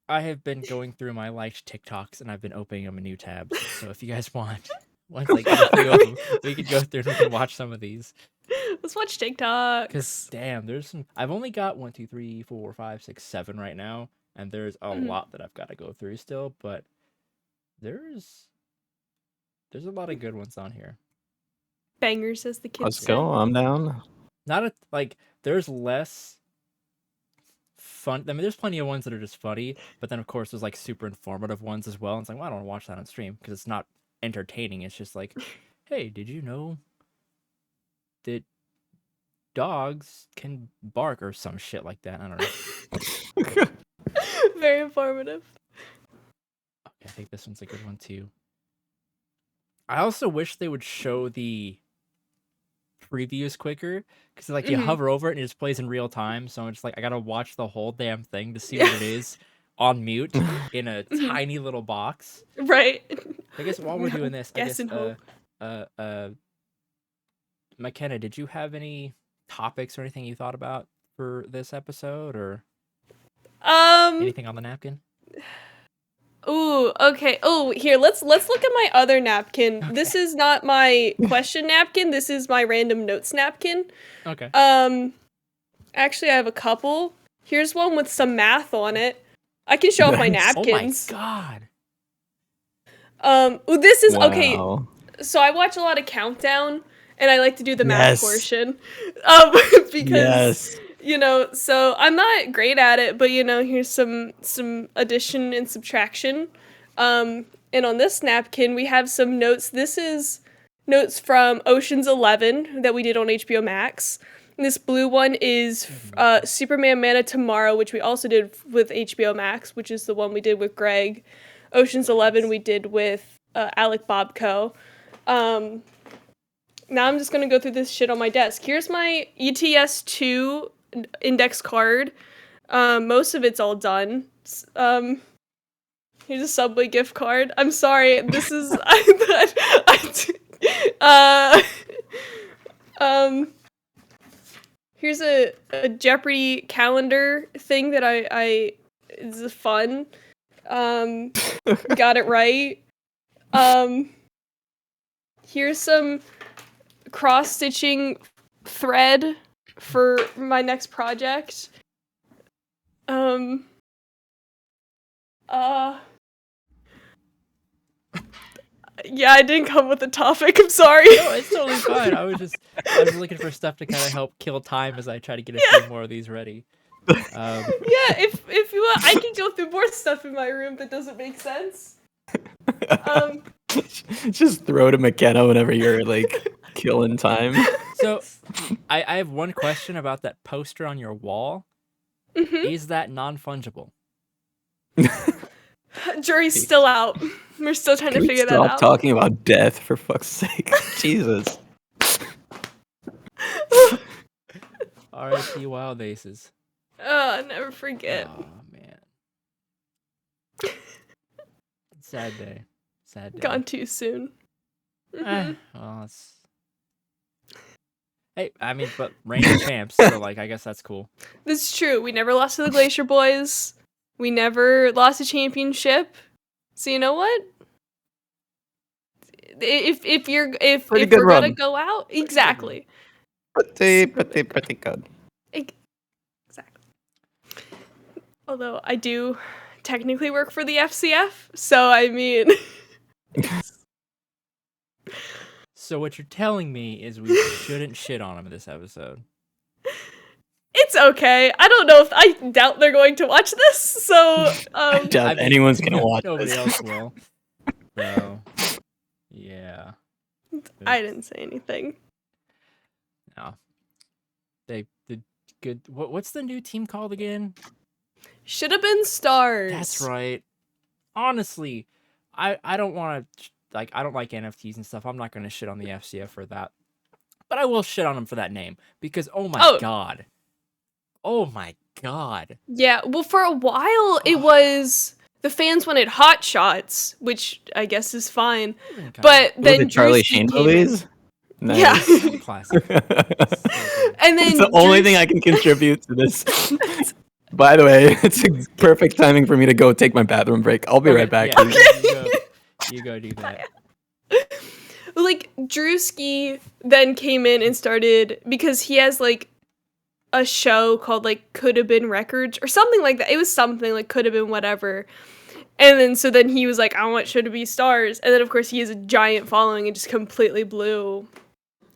A: I have been going through my liked TikToks and I've been opening them a new tabs. So if you guys want, once I get a few of them, we can go through and we can watch some of these.
B: Let's watch TikTok.
A: Because damn, there's some. I've only got 1, 2, 3, 4, 5, 6, 7 right now, and there's a lot that I've got to go through still. But there's a lot of good ones on here.
B: Bangers, as the kids
C: Let's
B: say.
C: go. I'm down.
A: There's less fun. I mean, there's plenty of ones that are just funny, but then of course there's like super informative ones as well. And it's like, well, I don't want to watch that on stream because it's not entertaining. It's just like, hey, did you know that dogs can bark or some shit like that? I don't know.
B: Very informative.
A: Okay, I think this one's a good one too. I also wish they would show the previews quicker because like you hover over it and it just plays in real time. So I'm just like, I gotta watch the whole damn thing to see what it is on mute in a tiny little box.
B: Right.
A: I guess while we're doing this,
B: Guess and hope.
A: McKenna, did you have any topics or anything you thought about for this episode or anything on the napkin?
B: Ooh, okay. Oh, here, let's look at my other napkin. This
A: Okay.
B: is not my question napkin. This is my random notes napkin.
A: Okay.
B: Actually, I have a couple. Here's one with some math on it. I can show off my
C: Nice.
A: Oh my
B: napkins.
A: god.
B: Ooh, this is okay.
C: Wow.
B: So I watch a lot of Countdown, and I like to do the math
C: Yes.
B: portion, because
C: Yes.
B: So I'm not great at it, but here's some addition and subtraction. And on this napkin we have some notes. This is notes from Ocean's 11 that we did on HBO Max. And this blue one is Superman Man of Tomorrow, which we also did with HBO Max, which is the one we did with Greg. Ocean's 11 we did with Alec Bobko. Now I'm just gonna go through this shit on my desk. Here's my ETS2 index card. Most of it's all done. Here's a Subway gift card. I'm sorry. This is here's a Jeopardy calendar thing that I is fun. Got it right. Here's some cross-stitching thread for my next project. Yeah, I didn't come with a topic. I'm sorry.
A: No, it's totally fine. I was looking for stuff to kind of help kill time as I try to get a few more of these ready.
B: Yeah, if you want, I can go through more stuff in my room that doesn't make sense.
C: Just throw to McKenna whenever you're like killing time.
A: So, I have one question about that poster on your wall.
B: Mhm.
A: Is that non-fungible?
B: Jury's still out. We're still trying
C: Can
B: to
C: we
B: figure that
C: stop
B: out.
C: talking about death for fuck's sake? Jesus.
A: R.I.P. Wild Aces.
B: Never forget.
A: Oh man. Sad day. Sad day.
B: Gone too soon. Mhm.
A: Well, it's... Hey, I mean, but reigning champs, so like, I guess that's cool.
B: This is true. We never lost to the Glacier Boys. We never lost a championship. So you know what? If
C: Pretty
B: we're
C: good
B: gonna
C: run.
B: go out, exactly.
C: Pretty good.
B: Exactly. Although I do technically work for the FCF, so I mean,
A: So what you're telling me is we shouldn't shit on him this episode.
B: it's okay. I don't know if I doubt they're going to watch this. So
C: I doubt
A: I mean,
C: anyone's gonna watch
A: Nobody
C: this.
A: else will. So, yeah.
B: I didn't say anything.
A: No. The good. What's the new team called again?
B: Should have been stars.
A: That's right. Honestly, I don't want to I don't like NFTs and stuff. I'm not going to shit on the FCF for that. But I will shit on them for that name because oh my god. Oh my god.
B: Yeah, well, for a while it was the fans wanted hot shots, which I guess is fine. But
C: Was
B: then
C: it Charlie
B: Drewski
C: Sheen
B: came in.
C: movies?
B: Yeah.
C: Nice.
A: Classic.
B: And then
C: It's the only thing I can contribute to this. By the way, it's perfect timing for me to go take my bathroom break. I'll be right back.
A: Yeah,
C: guys.
A: you go do that.
B: like Drewski then came in and started because he has like a show called like Could Have Been Records or something like that. It was something like Could Have Been Whatever. And then he was like, I want Show to Be Stars. And then of course he has a giant following and just completely blew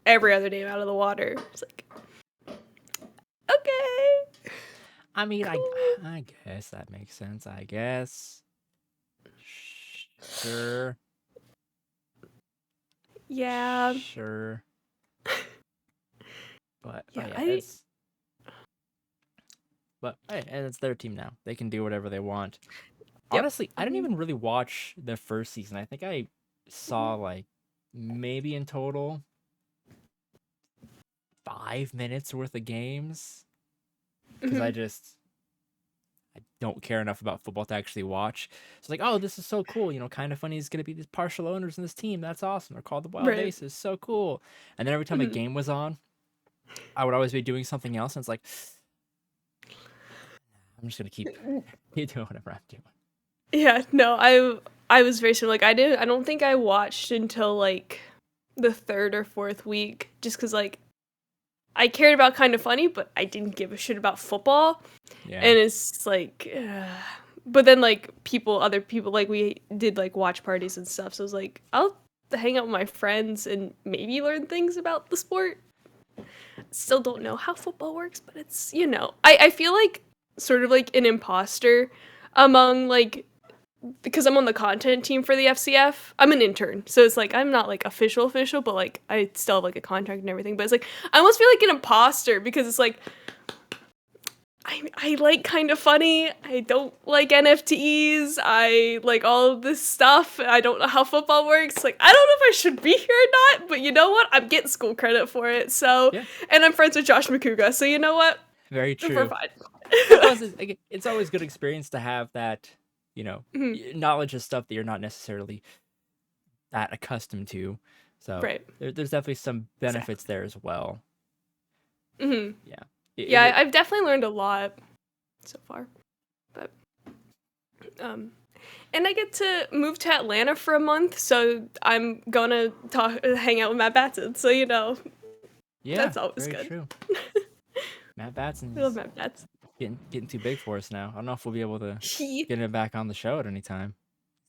B: every other name out of the water. It's like, okay.
A: I mean, I guess that makes sense. I guess. Sure.
B: Yeah.
A: Sure. But
B: Yeah,
A: and it's their team now. They can do whatever they want.
B: Yep.
A: Honestly, I didn't even really watch the first season. I think I saw like maybe in total 5 minutes worth of games because I don't care enough about football to actually watch. So like, oh, this is so cool. Kind of funny is going to be these partial owners in this team. That's awesome. They're called the Wild
B: Right.
A: Aces. So cool. And then every time a game was on, I would always be doing something else. And it's like, I'm just going to keep doing whatever I'm doing.
B: Yeah, no, I was very similar. Like I don't think I watched until like the third or fourth week, just because like I cared about Kind of Funny, but I didn't give a shit about football.
A: Yeah.
B: And it's like, but then like other people, like we did like watch parties and stuff. So it was like, I'll hang out with my friends and maybe learn things about the sport. Still don't know how football works, but it's, I feel like sort of like an imposter among like, because I'm on the content team for the FCF. I'm an intern, so it's like I'm not like official, but like I still have like a contract and everything. But it's like I almost feel like an imposter because it's like I like Kind of Funny. I don't like NFTs. I like all of this stuff. I don't know how football works. Like I don't know if I should be here or not. But you know what? I'm getting school credit for it. So,
A: Yeah.
B: and I'm friends with Josh McCouga. So you know what?
A: Very
B: We're
A: true.
B: fine.
A: Plus, it's always good experience to have that,
B: Mhm.
A: knowledge of stuff that you're not necessarily that accustomed to. So
B: Right.
A: there's definitely some benefits there as well.
B: Hmm.
A: Yeah.
B: Yeah, I've definitely learned a lot so far. But and I get to move to Atlanta for a month, so I'm gonna hang out with Matt Batson. So
A: yeah,
B: that's always
A: very
B: good.
A: true. Matt Batson
B: I love
A: is
B: Matt Batson.
A: getting too big for us now. I don't know if we'll be able to
B: He
A: get him back on the show at any time.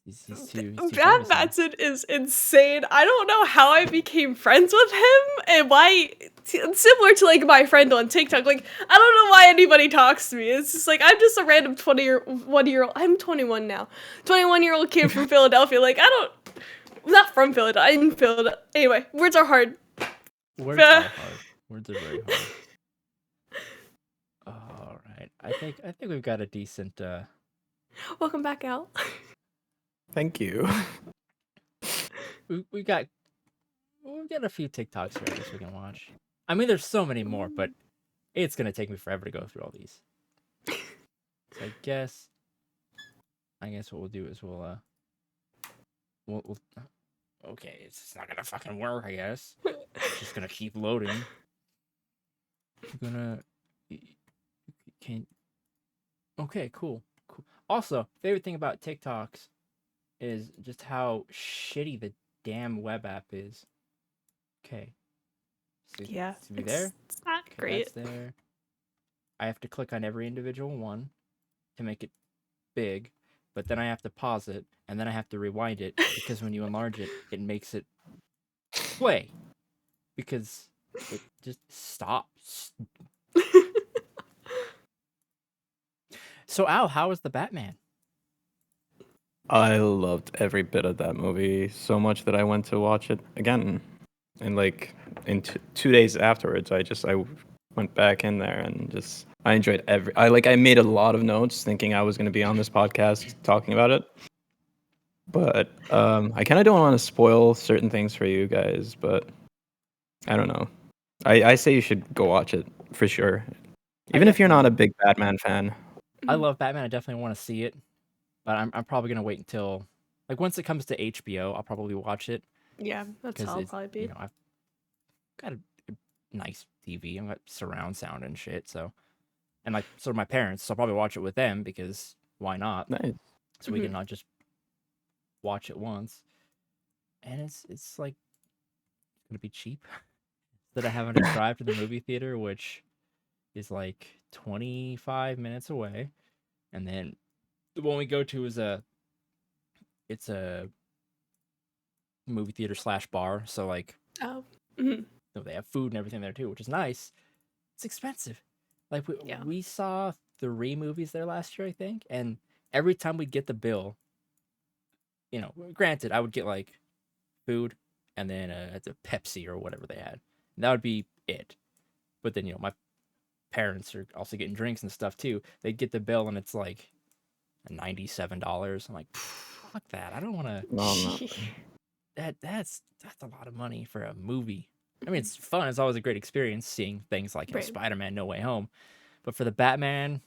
A: He's too
B: Matt
A: famous now.
B: Batson is insane. I don't know how I became friends with him and why. Similar to like my friend on TikTok, like I don't know why anybody talks to me. It's just like I'm just a random 21-year-old. I'm 21 now. 21-year-old kid from Philadelphia. Like not from Philadelphia. I'm in Philadelphia. Anyway, words are hard.
A: Words are hard. Words are very hard. All right. I think we've got a decent
B: Welcome back, Al.
C: Thank you.
A: we've got a few TikToks here I guess we can watch. I mean there's so many more, but it's gonna take me forever to go through all these. So I guess what we'll do is we'll okay, it's just not gonna fucking work, I guess. It's just gonna keep loading. I'm gonna okay, cool. Also, favorite thing about TikToks is just how shitty the damn web app is. Okay.
B: Yeah,
A: be there.
B: It's not
A: Okay,
B: great.
A: that's there. I have to click on every individual one to make it big, but then I have to pause it, and then I have to rewind it, because when you enlarge it, it makes it play. Because it just stops. So, Al, how was the Batman?
C: I loved every bit of that movie so much that I went to watch it again. And like in 2 days afterwards, I went back in there and just I enjoyed I made a lot of notes thinking I was going to be on this podcast talking about it. But I kind of don't want to spoil certain things for you guys, but I don't know. I say you should go watch it for sure. Even if you're not a big Batman fan.
A: I love Batman. I definitely want to see it, but I'm probably gonna wait until once it comes to HBO, I'll probably watch it.
B: Yeah, that's how I'll
A: Because
B: probably be.
A: I've got a nice TV. I've got surround sound and shit. So, and so do my parents. So I'll probably watch it with them because why not?
C: Nice.
A: So we can not just watch it once. And it's like gonna be cheap. That I having to drive to the movie theater, which is like 25 minutes away, and then the one we go to is it's a movie theater / bar, so like
B: Oh. Mhm.
A: they have food and everything there too, which is nice. It's expensive. Like we saw 3 movies there last year, I think, and every time we'd get the bill, granted I would get like food and then a Pepsi or whatever they had. And that would be it. But then my parents are also getting drinks and stuff too. They'd get the bill and it's like $97. I'm like, fuck that. I don't want to.
C: No.
A: That's a lot of money for a movie. I mean, it's fun. It's always a great experience seeing things like
B: Right.
A: Spider-Man: No Way Home. But for the Batman,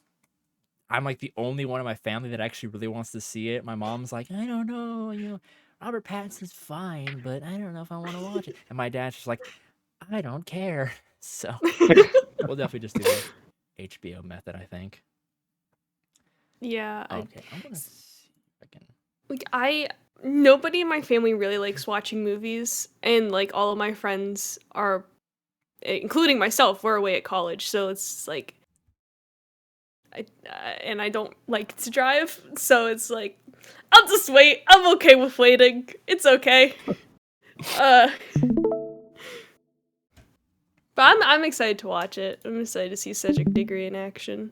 A: I'm like the only one in my family that actually really wants to see it. My mom's like, I don't know, Robert Pattinson's fine, but I don't know if I want to watch it. And my dad's just like, I don't care. So we'll definitely just do the HBO method, I think.
B: Yeah.
A: Okay, I'm gonna see if I
B: Like nobody in my family really likes watching movies, and like all of my friends are, including myself, we're away at college, so it's like and I don't like to drive, so it's like I'll just wait. I'm okay with waiting. It's okay. But I'm excited to watch it. I'm excited to see Cedric Diggory in action,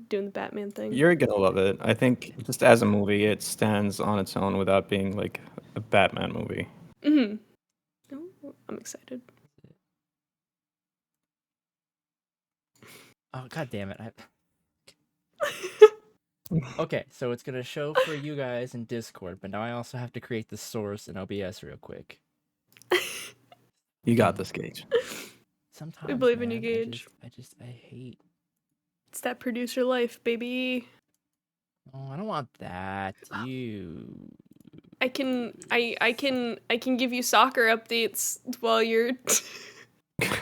B: doing the Batman thing.
C: You're gonna love it. I think just as a movie, it stands on its own without being like a Batman movie.
B: Mm-hmm. Oh, I'm excited.
A: Oh, god damn it. Okay, so it's gonna show for you guys in Discord, but now I also have to create the source in OBS real quick.
C: You got this, Gage.
A: Sometimes
B: believe in you,
A: man,
B: Gage.
A: I hate.
B: It's that producer life, baby.
A: Oh, I don't want that. You.
B: I can give you soccer updates while you're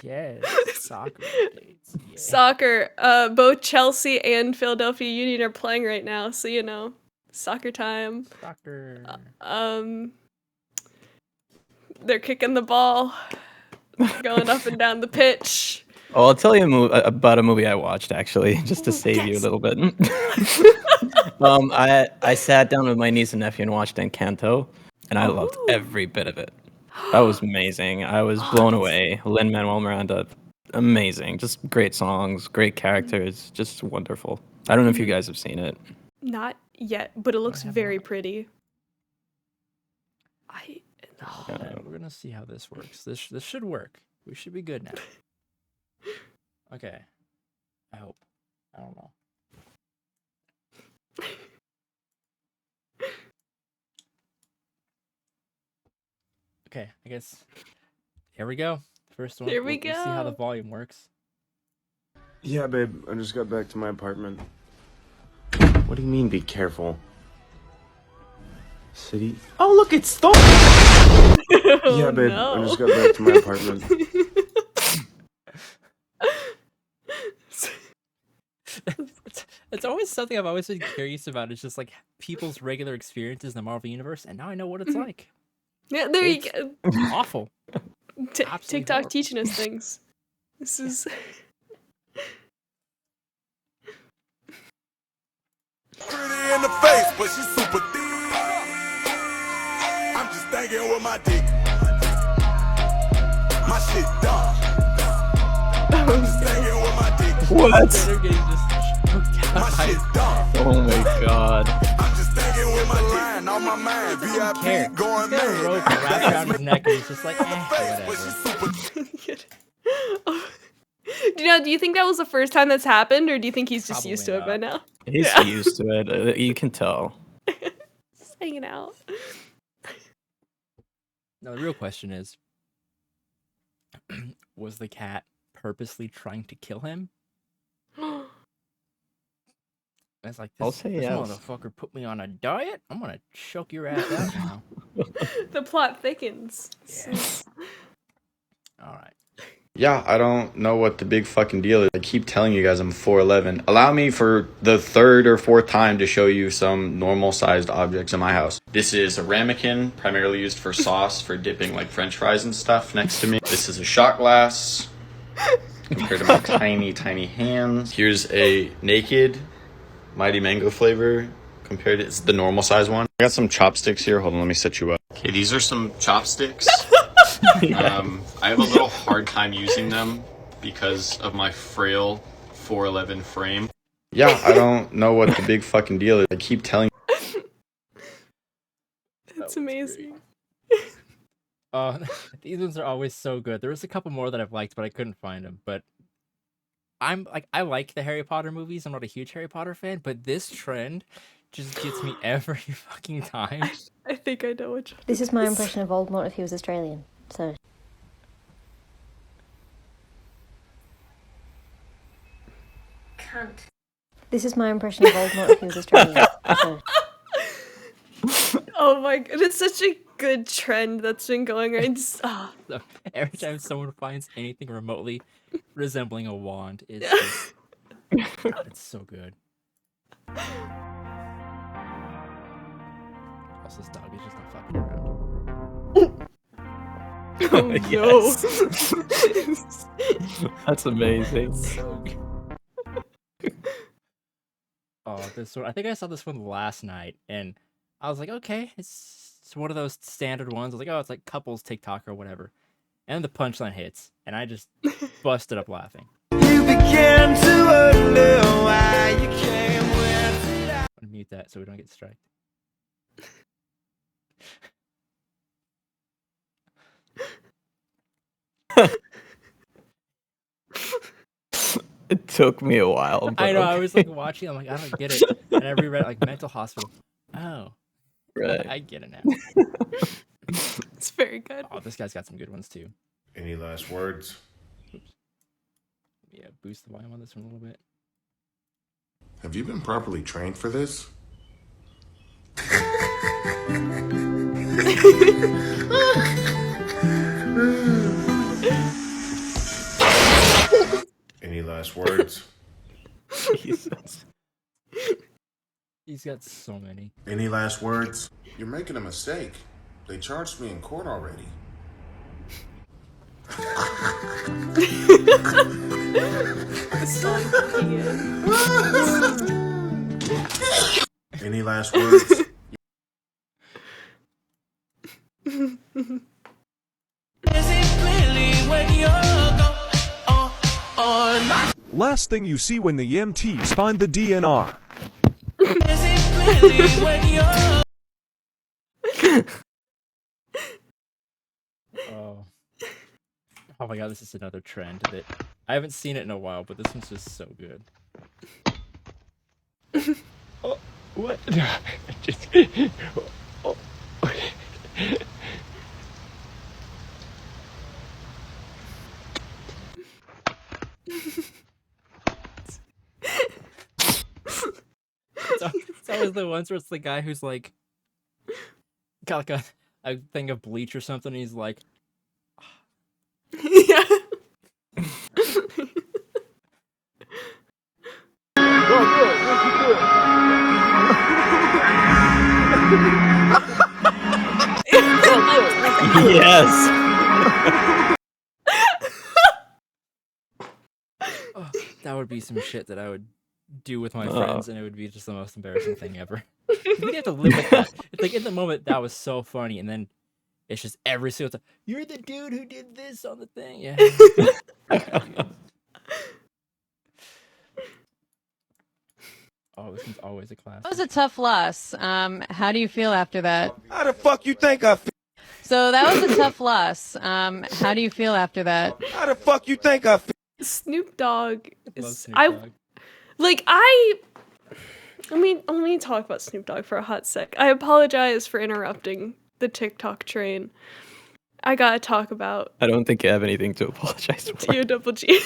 A: Yes. Soccer updates. Yeah.
B: soccer. Both Chelsea and Philadelphia Union are playing right now, so you know, soccer time.
A: Soccer.
B: They're kicking the ball, going up and down the pitch.
C: Oh, I'll tell you about a movie I watched actually, just to
B: Ooh,
C: save you a
B: yes.
C: little bit. I sat down with my niece and nephew and watched Encanto, and I loved
B: Ooh.
C: every bit of it. That was amazing. I was blown away. Lin-Manuel Miranda, amazing. Just great songs, great characters, just wonderful. I don't know if you guys have seen it.
B: Not yet, but it looks
A: have
B: very
A: not.
B: pretty.
A: We're gonna see how this works. This should work. We should be good now. Okay. I hope. I don't know. Okay, I guess. Here we go. First one.
B: Here we
A: We'll see how the
B: go.
A: volume works.
E: Yeah, babe, I just got back to my apartment. What do you mean, be careful? City? Oh, look, it's Thor! Yeah, babe, I just got back to my apartment.
A: It's always something I've always been curious about. It's just like people's regular experiences in the Marvel Universe, and now I know what it's like.
B: Yeah, there you
A: It's
B: go.
A: awful. Absolutely
B: TikTok
A: horrible.
B: teaching us things. This is.
F: Pretty in the face, but she's super thick. I'm just thinking with my dick. My shit dumb. I'm just thinking with my dick.
C: What?
A: They're getting just choked
F: My
A: out by
F: shit dumb.
C: Oh my god.
F: I'm just thinking with my line on my mind.
A: care.
F: VIP going
A: He's got a rope
F: mad.
A: wrapped around his neck, and he's just like,
F: Face, but
A: whatever.
F: she's super.
B: Do you think that was the first time that's happened, or do you think he's just
A: Probably
B: used to it by now?
C: He's
B: Yeah.
C: used to it. You can tell.
B: Just hanging out.
A: Now the real question is, was the cat purposely trying to kill him? It's like,
C: I'll
A: this
C: say yes.
A: motherfucker put me on a diet. I'm gonna choke your ass out now.
B: The plot thickens.
A: Yeah. All right.
G: Yeah, I don't know what the big fucking deal is. I keep telling you guys I'm 4'11". Allow me for the third or fourth time to show you some normal sized objects in my house. This is a ramekin, primarily used for sauce, for dipping like french fries and stuff next to me. This is a shot glass compared to my tiny, tiny hands. Here's a naked Mighty Mango flavor compared to it's the normal size one. I got some chopsticks here. Hold on, let me set you up. Okay, these are some chopsticks. I have a little hard time using them because of my frail 4'11" frame. Yeah, I don't know what the big fucking deal is. I keep telling
B: That's amazing.
A: These ones are always so good. There was a couple more that I've liked, but I couldn't find them. But I like the Harry Potter movies. I'm not a huge Harry Potter fan, but this trend just gets me every fucking time.
B: I think I know which one.
H: This is my impression of Voldemort if he was Australian. So.
I: Cunt.
H: This is my impression of Voldemort if he was Australian. So.
B: Oh my god, it's such a good trend that's been going on. Just,
A: So every time someone finds anything remotely resembling a wand, it's just, it's so good. house. This dog is just not fucking around.
B: Oh
C: Yes.
B: no.
C: That's amazing.
A: Oh, this one. I think I saw this one last night, and I was like, okay, it's one of those standard ones. I was like, oh, it's like couples TikTok or whatever. And the punchline hits, and I just busted up laughing.
F: You began to wonder why you came with it.
A: I'm gonna mute that so we don't get striked.
C: It took me a while. But
A: I know. I
C: okay.
A: was like watching. I'm like, I don't get it. And I reread like mental hospital. Oh,
C: Right.
A: I get it now.
B: It's very good.
A: Oh, this guy's got some good ones too.
E: Any last words?
A: Oops. Yeah, boost the volume on this one a little bit.
I: Have you been properly trained for this?
E: Any last words?
C: Jesus.
A: He's got so many.
E: Any last words?
I: You're making a mistake. They charged me in court already.
E: Any last words?
J: Last thing you see when the EMTs find the DNR.
A: Oh. Oh my god, this is another trend that I haven't seen it in a while, but this one's just so good.
K: Oh, what? Just. Oh.
A: It's always the ones where it's the guy who's like got like a thing of bleach or something, and he's like,
B: Yeah.
C: Yes.
A: oh, that would be some shit that I would do with my friends, and it would be just the most embarrassing thing ever. You'd have to live with that. It's like in the moment that was so funny, and then it's just every single time. You're the dude who did this on the thing. Yeah. Oh, this one's always a classic.
L: That was a tough loss. How do you feel after that?
F: How the fuck you think I feel?
L: So that was a tough loss. How do you feel after that?
F: How the fuck you think I feel?
B: Snoop Dogg
A: Love
B: is
A: Snoop Dogg.
B: let me talk about Snoop Dogg for a hot sec. I apologize for interrupting the TikTok train. I gotta talk about
C: I don't think you have anything to apologize for.
B: T-O-double-G.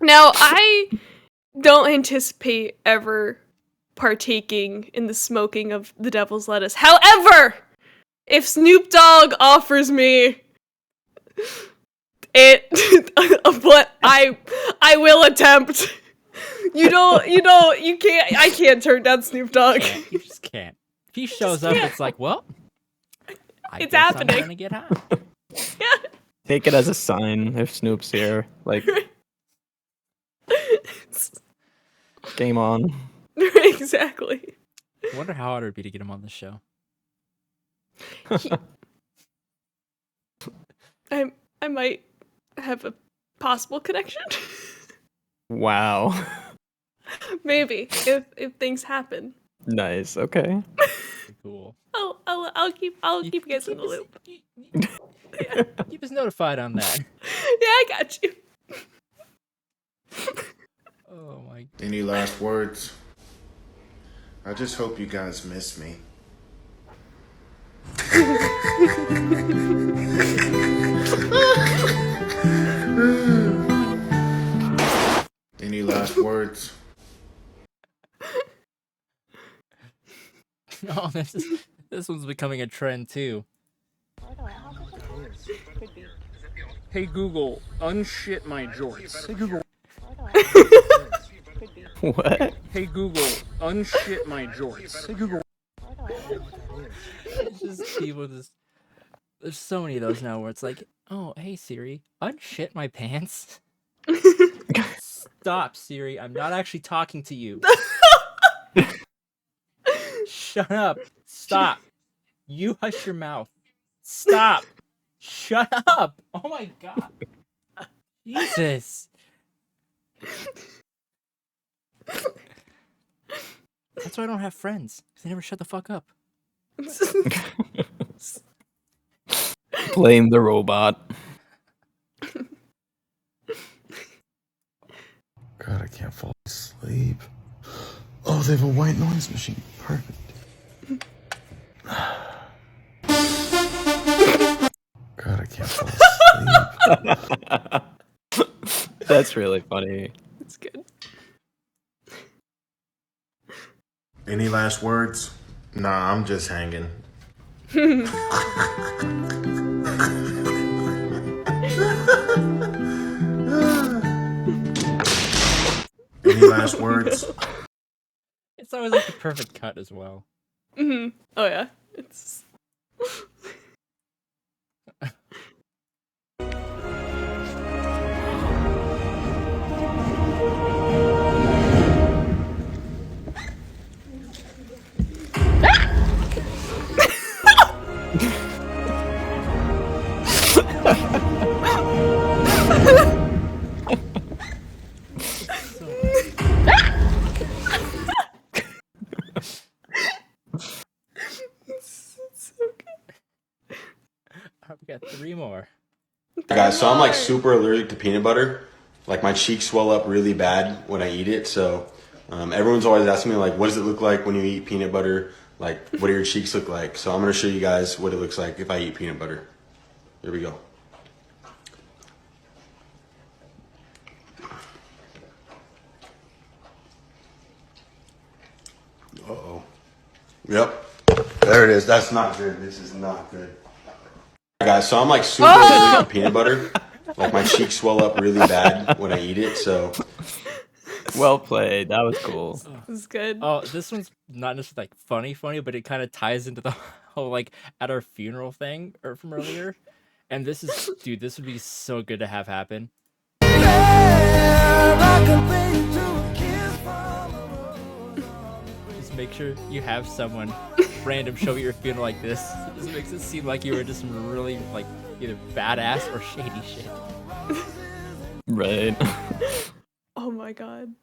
B: Now, I don't anticipate ever partaking in the smoking of the devil's lettuce. However, if Snoop Dogg offers me it, what I will attempt. I can't turn down Snoop Dogg.
A: You just can't. If he shows up, it's like, well,
B: It's
A: guess
B: happening.
A: I'm gonna get high.
B: Yeah.
C: Take it as a sign if Snoop's here. Like, game on.
B: Exactly.
A: I wonder how hard it would be to get him on the show.
B: I might have a possible connection.
C: Wow.
B: Maybe if things happen.
C: Nice. Okay.
A: Cool.
B: I'll keep you guys in the loop.
A: Keep us notified on that.
B: Yeah, I got you.
A: Oh my.
I: Any last words? I just hope you guys miss me. Any last words?
A: Oh, this one's becoming a trend too.
M: Hey Google, unshit my jorts. Hey Google.
C: What?
M: Hey Google, unshit my jorts. Hey Google.
A: people just there's so many of those now where it's like, oh, hey Siri, unshit my pants. Stop, Siri. I'm not actually talking to you. Shut up. Stop. You hush your mouth. Stop. Shut up. Oh my god. Jesus. That's why I don't have friends. Because they never shut the fuck up.
C: Blame the robot.
I: God, I can't fall asleep. Oh, they have a white noise machine. Perfect. God, I can't fall asleep.
C: That's really funny.
B: It's good.
I: Any last words? Nah, I'm just hanging. Any last words?
A: It's always like the perfect cut as well.
B: Oh yeah, it's. It's so good.
A: We got 3 more.
G: Guys, so I'm like super allergic to peanut butter. Like my cheeks swell up really bad when I eat it. So everyone's always asking me like, what does it look like when you eat peanut butter? Like, what do your cheeks look like? So I'm gonna show you guys what it looks like if I eat peanut butter. Here we go. Uh-oh. Yep. There it is. That's not good. This is not good. Guys, so I'm like super allergic to peanut butter. Like my cheeks swell up really bad when I eat it. So
C: Well played. That was cool.
B: It's good.
A: Oh, this one's not necessarily like funny, but it kind of ties into the whole like at our funeral thing or from earlier. And this is, dude, this would be so good to have happen. Just make sure you have someone random show at your funeral like this. It just makes it seem like you were just some really like either badass or shady shit.
C: Right.
B: Oh my god,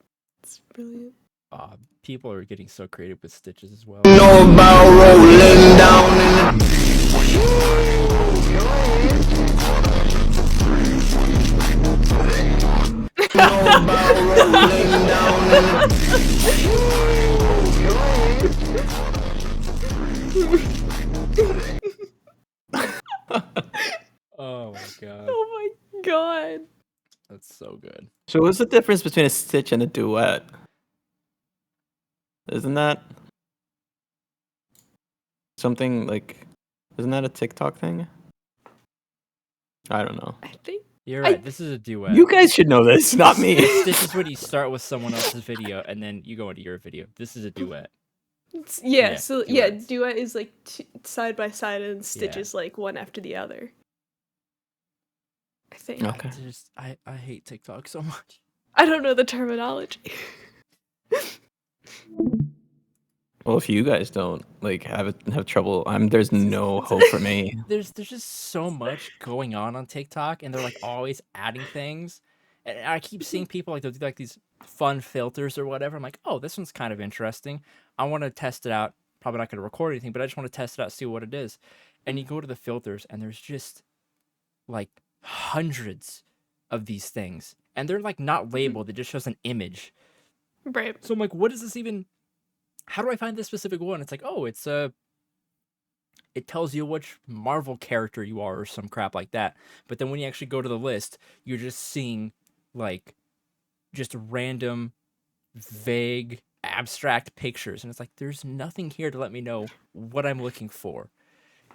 B: it's brilliant.
A: People are getting so creative with stitches as well.
F: Know about rolling down in
A: Oh my god.
B: Oh my god.
A: That's so good.
C: So what's the difference between a stitch and a duet? Isn't that something like, isn't that a TikTok thing? I don't know.
B: I think
A: You're right. This is a duet.
C: You guys should know this, not me.
A: Stitch is when you start with someone else's video and then you go into your video. This is a duet.
B: yeah. So yeah,
A: duets.
B: duet is like side by side, and stitch
A: Yeah.
B: is like one after the other. I think.
C: Okay.
A: I hate TikTok so much.
B: I don't know the terminology.
C: Well, if you guys don't like have trouble, there's no hope for me.
A: There's just so much going on TikTok, and they're like always adding things. And I keep seeing people like they'll do like these fun filters or whatever. I'm like, oh, this one's kind of interesting. I want to test it out. Probably not going to record anything, but I just want to test it out, see what it is. And you go to the filters, and there's just like hundreds of these things, and they're like not labeled. It just shows an image.
B: Right.
A: So I'm like, what is this even? How do I find this specific one? It's like, oh, it tells you which Marvel character you are or some crap like that. But then when you actually go to the list, you're just seeing like just random, vague, abstract pictures. And it's like, there's nothing here to let me know what I'm looking for.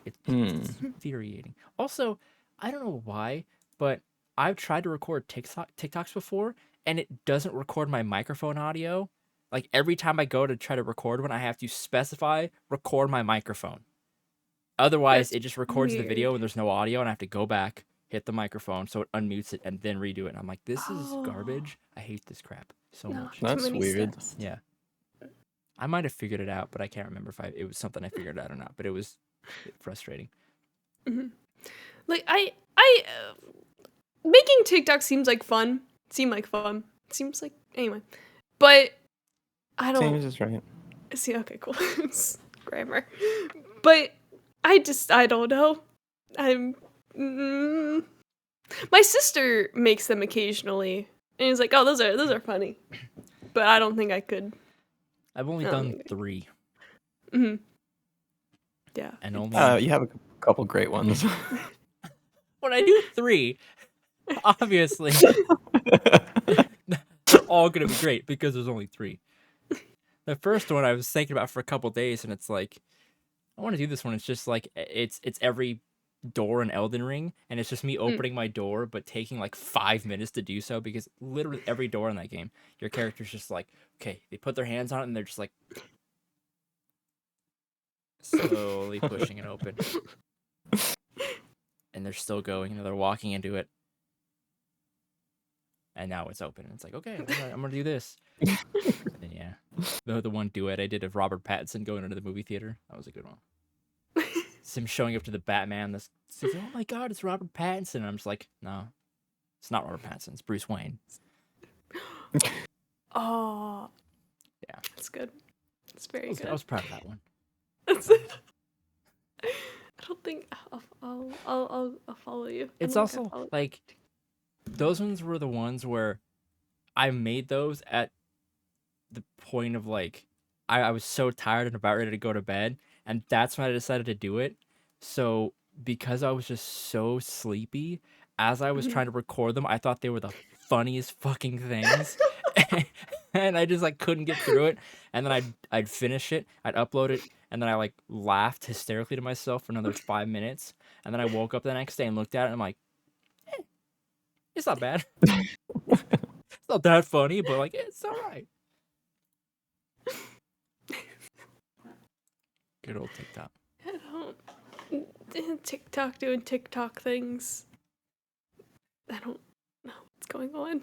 A: It's infuriating. Also, I don't know why, but I've tried to record TikToks before, and it doesn't record my microphone audio. Like every time I go to try to record one, I have to specify record my microphone. Otherwise,
B: That's
A: it just records the
B: weird.
A: video and there's no audio, and I have to go back, hit the microphone so it unmutes it, and then redo it. And I'm like, this is garbage. I hate this crap so
B: No,
A: much.
B: too
C: That's
B: many
C: weird.
B: steps.
A: Yeah. I might have figured it out, but I can't remember if it was something I figured out or not. But it was frustrating.
B: Like making TikTok seems like fun. Seems like anyway, but I don't
C: Seems is right.
B: see. Okay, cool. It's grammar, but I don't know. My sister makes them occasionally, and he's like, "Oh, those are funny," but I don't think I could.
A: I've only
B: I don't
A: done
B: think
A: 3.
B: Yeah.
A: And only
C: You have a couple great ones.
A: when I do 3, obviously they're all gonna be great because there's only 3. The first one I was thinking about for a couple days, and it's like, I want to do this one. It's just like it's every door in Elden Ring, and it's just me opening my door, but taking like 5 minutes to do so because literally every door in that game, your character's just like, okay, they put their hands on it and they're just like slowly pushing it open, and they're still going, and they're walking into it, and now it's open, and it's like, okay, I'm gonna do this. And then yeah, the one duet I did of Robert Pattinson going into the movie theater, that was a good one. It's him showing up to the Batman. This says, oh my god, it's Robert Pattinson. And I'm just like, no, it's not Robert Pattinson. It's Bruce Wayne.
B: Oh,
A: Yeah,
B: that's good. It's very good.
A: I was proud of that one.
B: I don't think I'll follow you.
A: It's also like those ones were the ones where I made those at the point of like I was so tired and about ready to go to bed, and that's when I decided to do it. So because I was just so sleepy, as I was trying to record them, I thought they were the funniest fucking things. And I just like couldn't get through it. And then I'd finish it, I'd upload it, and then I like laughed hysterically to myself for another 5 minutes. And then I woke up the next day and looked at it, and I'm like, it's not bad. It's not that funny, but like it's alright. Good old TikTok.
B: I don't TikTok doing TikTok things. I don't know what's going on.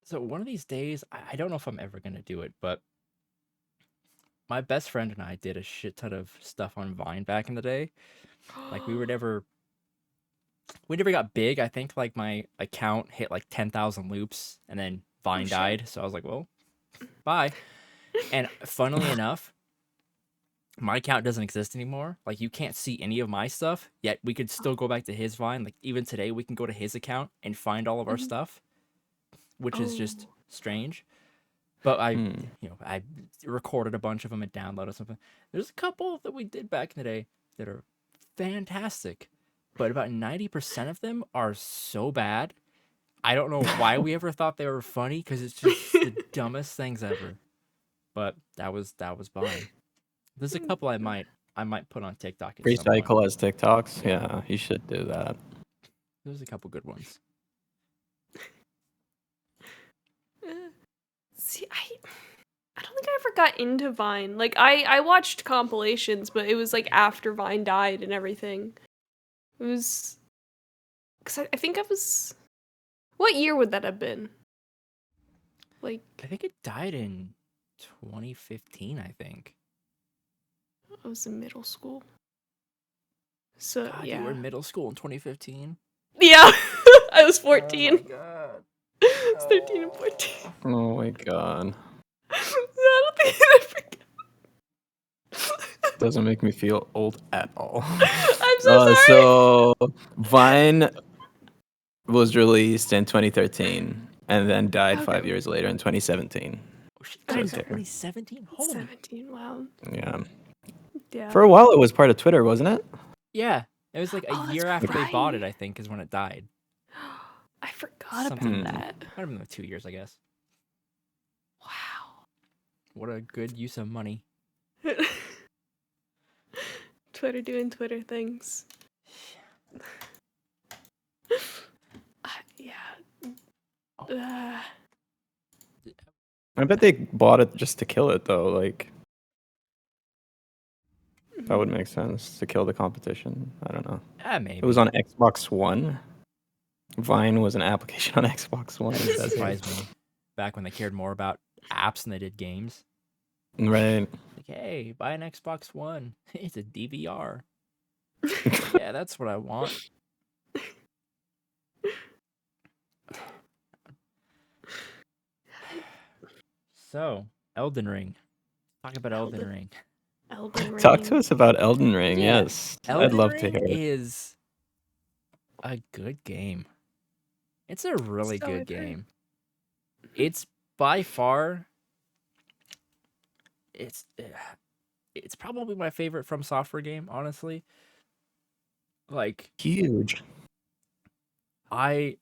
A: So one of these days, I don't know if I'm ever gonna do it, but my best friend and I did a shit ton of stuff on Vine back in the day. Like we never got big. I think like my account hit like 10,000 loops, and then Vine died. So I was like, well, bye. And funnily enough, my account doesn't exist anymore. Like you can't see any of my stuff, yet we could still go back to his Vine. Like even today, we can go to his account and find all of our stuff, which is just strange. But I recorded a bunch of them and downloaded something. There's a couple that we did back in the day that are fantastic, but about 90% of them are so bad. I don't know why we ever thought they were funny, because it's just the dumbest things ever. But that was Vine. There's a couple I might put on TikTok at some point.
C: Recycle as TikToks. Yeah, you should do that.
A: There's a couple good ones.
B: See, I don't think I ever got into Vine. Like I watched compilations, but it was like after Vine died and everything. It was because I think I was. What year would that have been? Like
A: I think it died in 2015. I think.
B: I was in middle school. So
A: God,
B: yeah.
A: you were in middle school in 2015.
B: Yeah, I was 14.
A: Oh my god.
B: I was 13 and 14.
C: Oh my god.
B: I don't think I forgot.
C: Doesn't make me feel old at all.
B: I'm so sorry.
C: So Vine was released in 2013 and then died 5 years later in 2017.
A: Oh, shit,
C: So
A: died in
C: it's there.
A: 2017. Holy.
B: 17. Wow.
C: Yeah.
B: Yeah.
C: For a while, it was part of Twitter, wasn't it?
A: Yeah, it was like a
B: Oh,
A: year
B: that's
A: after they bought it.
B: right.
A: I think is when it died.
B: I forgot
A: Something-
B: about that.
A: Might have been like 2 years, I guess.
B: Wow.
A: What a good use of money.
B: Twitter doing Twitter things. Yeah.
C: I bet they bought it just to kill it, though. Like, That would make sense to kill the competition. I don't know.
A: Maybe.
C: It was on Xbox One. Vine was an application on Xbox One.
A: It surprised me. Back when they cared more about apps than they did games.
C: Right.
A: Like, hey, buy an Xbox One. It's a DVR. Yeah, that's what I want. So, Elden Ring. Talk about Elden Ring.
B: Elden Ring.
C: Talk to us about Elden Ring.
A: Yeah.
C: Yes,
A: Elden
C: I'd love
A: Ring
C: to hear it.
A: is a good game. It's a really
B: So
A: good
B: I've heard.
A: game. It's by far it's probably my favorite From Software game, honestly. Like,
C: Huge.
A: I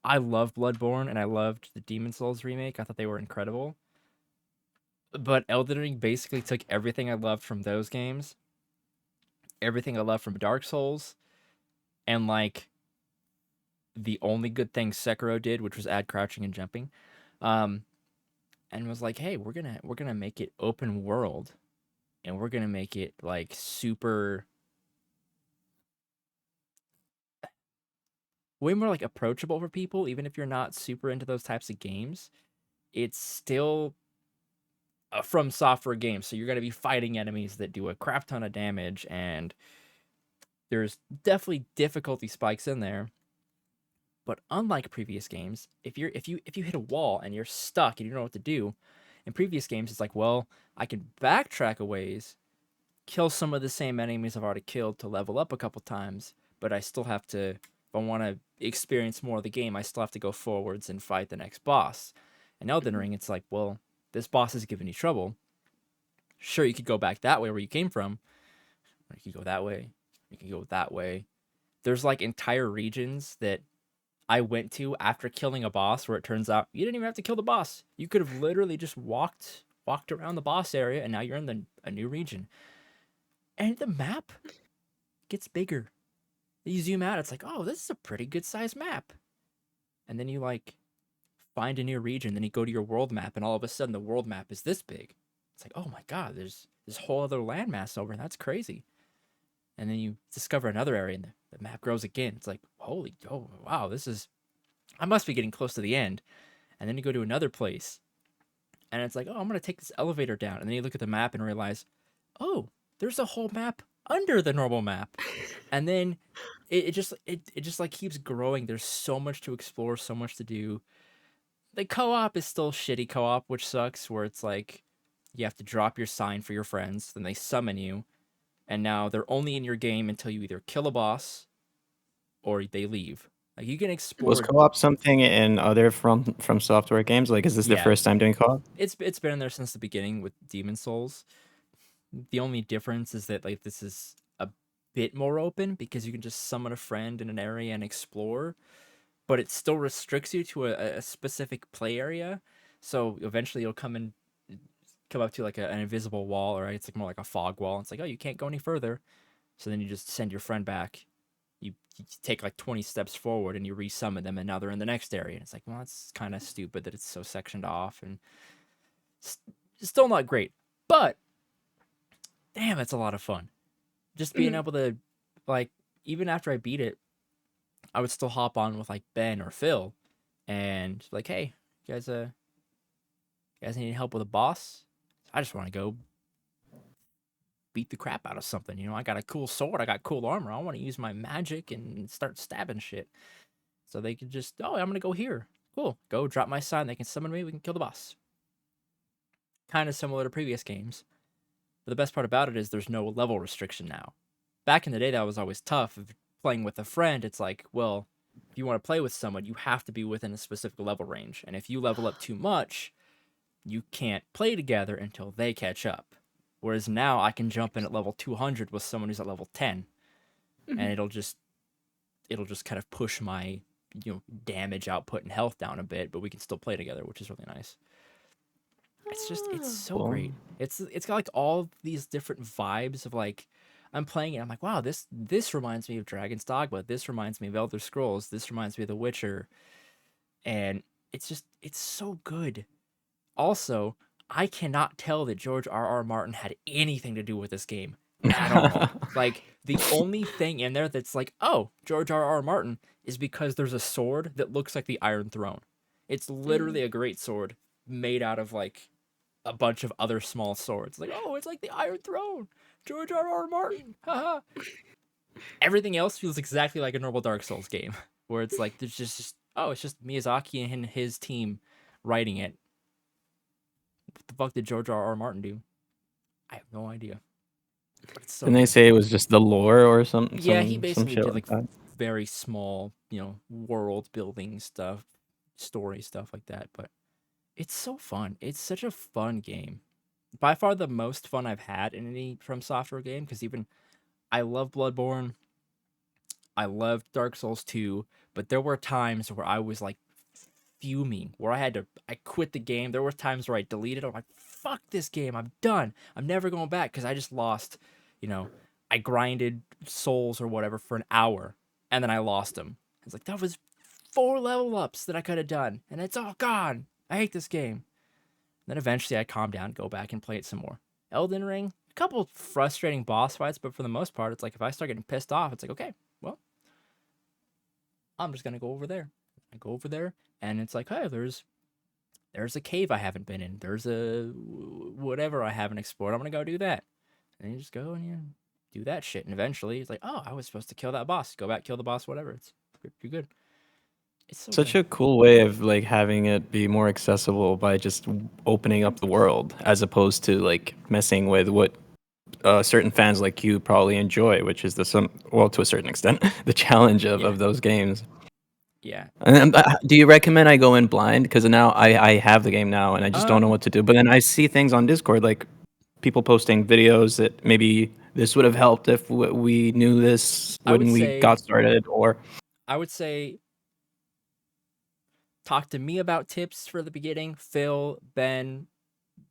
A: love Bloodborne and I loved the Demon Souls remake. I thought they were incredible. But Elden Ring basically took everything I loved from those games, everything I loved from Dark Souls, and like the only good thing Sekiro did, which was add crouching and jumping, and was like, hey, we're gonna make it open world, and we're gonna make it like super, way more like approachable for people, even if you're not super into those types of games. It's still a From Software game, so you're gonna be fighting enemies that do a crap ton of damage, and there's definitely difficulty spikes in there. But unlike previous games, if you hit a wall and you're stuck and you don't know what to do, in previous games it's like, well, I can backtrack a ways, kill some of the same enemies I've already killed to level up a couple times, but I still have to, if I want to experience more of the game, I still have to go forwards and fight the next boss. In Elden Ring, it's like, well, this boss is giving you trouble. Sure, you could go back that way where you came from, or you could go that way, you can go that way. There's like entire regions that I went to after killing a boss where it turns out you didn't even have to kill the boss. You could have literally just walked around the boss area, and now you're in a new region. And the map gets bigger. You zoom out, it's like, oh, this is a pretty good sized map. And then you like find a new region, then you go to your world map, and all of a sudden the world map is this big. It's like, oh my god, there's this whole other landmass over, and that's crazy. And then you discover another area, and the map grows again. It's like, oh wow, I must be getting close to the end. And then you go to another place, and it's like, oh, I'm gonna take this elevator down. And then you look at the map and realize, oh, there's a whole map under the normal map. And then it just like keeps growing. There's so much to explore, so much to do. The co-op is still shitty co-op, which sucks, where it's like you have to drop your sign for your friends, then they summon you, and now they're only in your game until you either kill a boss or they leave. Like, you can explore.
C: Was co-op something in other From Software games? Like, is this the
A: Yeah.
C: first time doing co-op?
A: It's been in there since the beginning with Demon Souls. The only difference is that like this is a bit more open because you can just summon a friend in an area and explore, but it still restricts you to a specific play area. So eventually you'll come up to like an invisible wall, right? It's like more like a fog wall. It's like, oh, you can't go any further. So then you just send your friend back. You take like 20 steps forward and you resummon them, and now they're in the next area. And it's like, well, that's kind of stupid that it's so sectioned off, and it's still not great. But damn, it's a lot of fun. Just being able to, like, even after I beat it, I would still hop on with like Ben or Phil, and like, hey, you guys need help with a boss? I just want to go beat the crap out of something. You know, I got a cool sword, I got cool armor. I want to use my magic and start stabbing shit. So they can just, oh, I'm gonna go here. Cool, go drop my sign. They can summon me. We can kill the boss. Kind of similar to previous games. But the best part about it is there's no level restriction now. Back in the day, that was always tough. If playing with a friend, it's like, well, if you want to play with someone, you have to be within a specific level range. And if you level up too much, you can't play together until they catch up. Whereas now I can jump in at level 200 with someone who's at level 10. And it'll just kind of push my, damage output and health down a bit, but we can still play together, which is really nice. It's so great. It's got like all these different vibes of like, I'm playing it, I'm like, wow, this reminds me of Dragon's Dogma. This reminds me of Elder Scrolls. This reminds me of The Witcher. And it's so good. Also, I cannot tell that George R.R. Martin had anything to do with this game. at all. Like, the only thing in there that's like, oh, George R.R. Martin, is because there's a sword that looks like the Iron Throne. It's literally a great sword made out of like a bunch of other small swords. Like, oh, it's like the Iron Throne. George R.R. Martin. Haha. Everything else feels exactly like a normal Dark Souls game, where it's like there's just oh, it's just Miyazaki and his team writing it. What the fuck did George R.R. Martin do? I have no idea. But it's so
C: Didn't they
A: good.
C: say it was just the lore or something?
A: Yeah, he
C: Some
A: basically
C: shit
A: did
C: like
A: like
C: that.
A: very small, world building stuff, story stuff like that. But it's so fun. It's such a fun game. By far the most fun I've had in any From Software game, because even I love Bloodborne. I loved Dark Souls 2, but there were times where I was like fuming, where I quit the game. There were times where I deleted. I'm like, fuck this game. I'm done. I'm never going back because I just lost, you know, I grinded souls or whatever for an hour and then I lost them. It's like, that was 4 level ups that I could have done and it's all gone. I hate this game. Then eventually I calm down, go back and play it some more. Elden Ring, a couple frustrating boss fights, but for the most part, it's like if I start getting pissed off, it's like, okay, well, I'm just gonna go over there. I go over there, and it's like, hey, there's a cave I haven't been in. There's a whatever I haven't explored. I'm gonna go do that. And you just go and you do that shit, and eventually it's like, oh, I was supposed to kill that boss. Go back, kill the boss, whatever. It's pretty good. It's so
C: Such
A: good.
C: a cool way of like having it be more accessible by just opening up the world, as opposed to like messing with what certain fans like you probably enjoy, which is to a certain extent, the challenge of those games.
A: Yeah.
C: And do you recommend I go in blind? Because now I have the game now and I just don't know what to do. But then I see things on Discord, like people posting videos that maybe this would have helped if we knew this when we got started, or
A: I would say talk to me about tips for the beginning. Phil, Ben,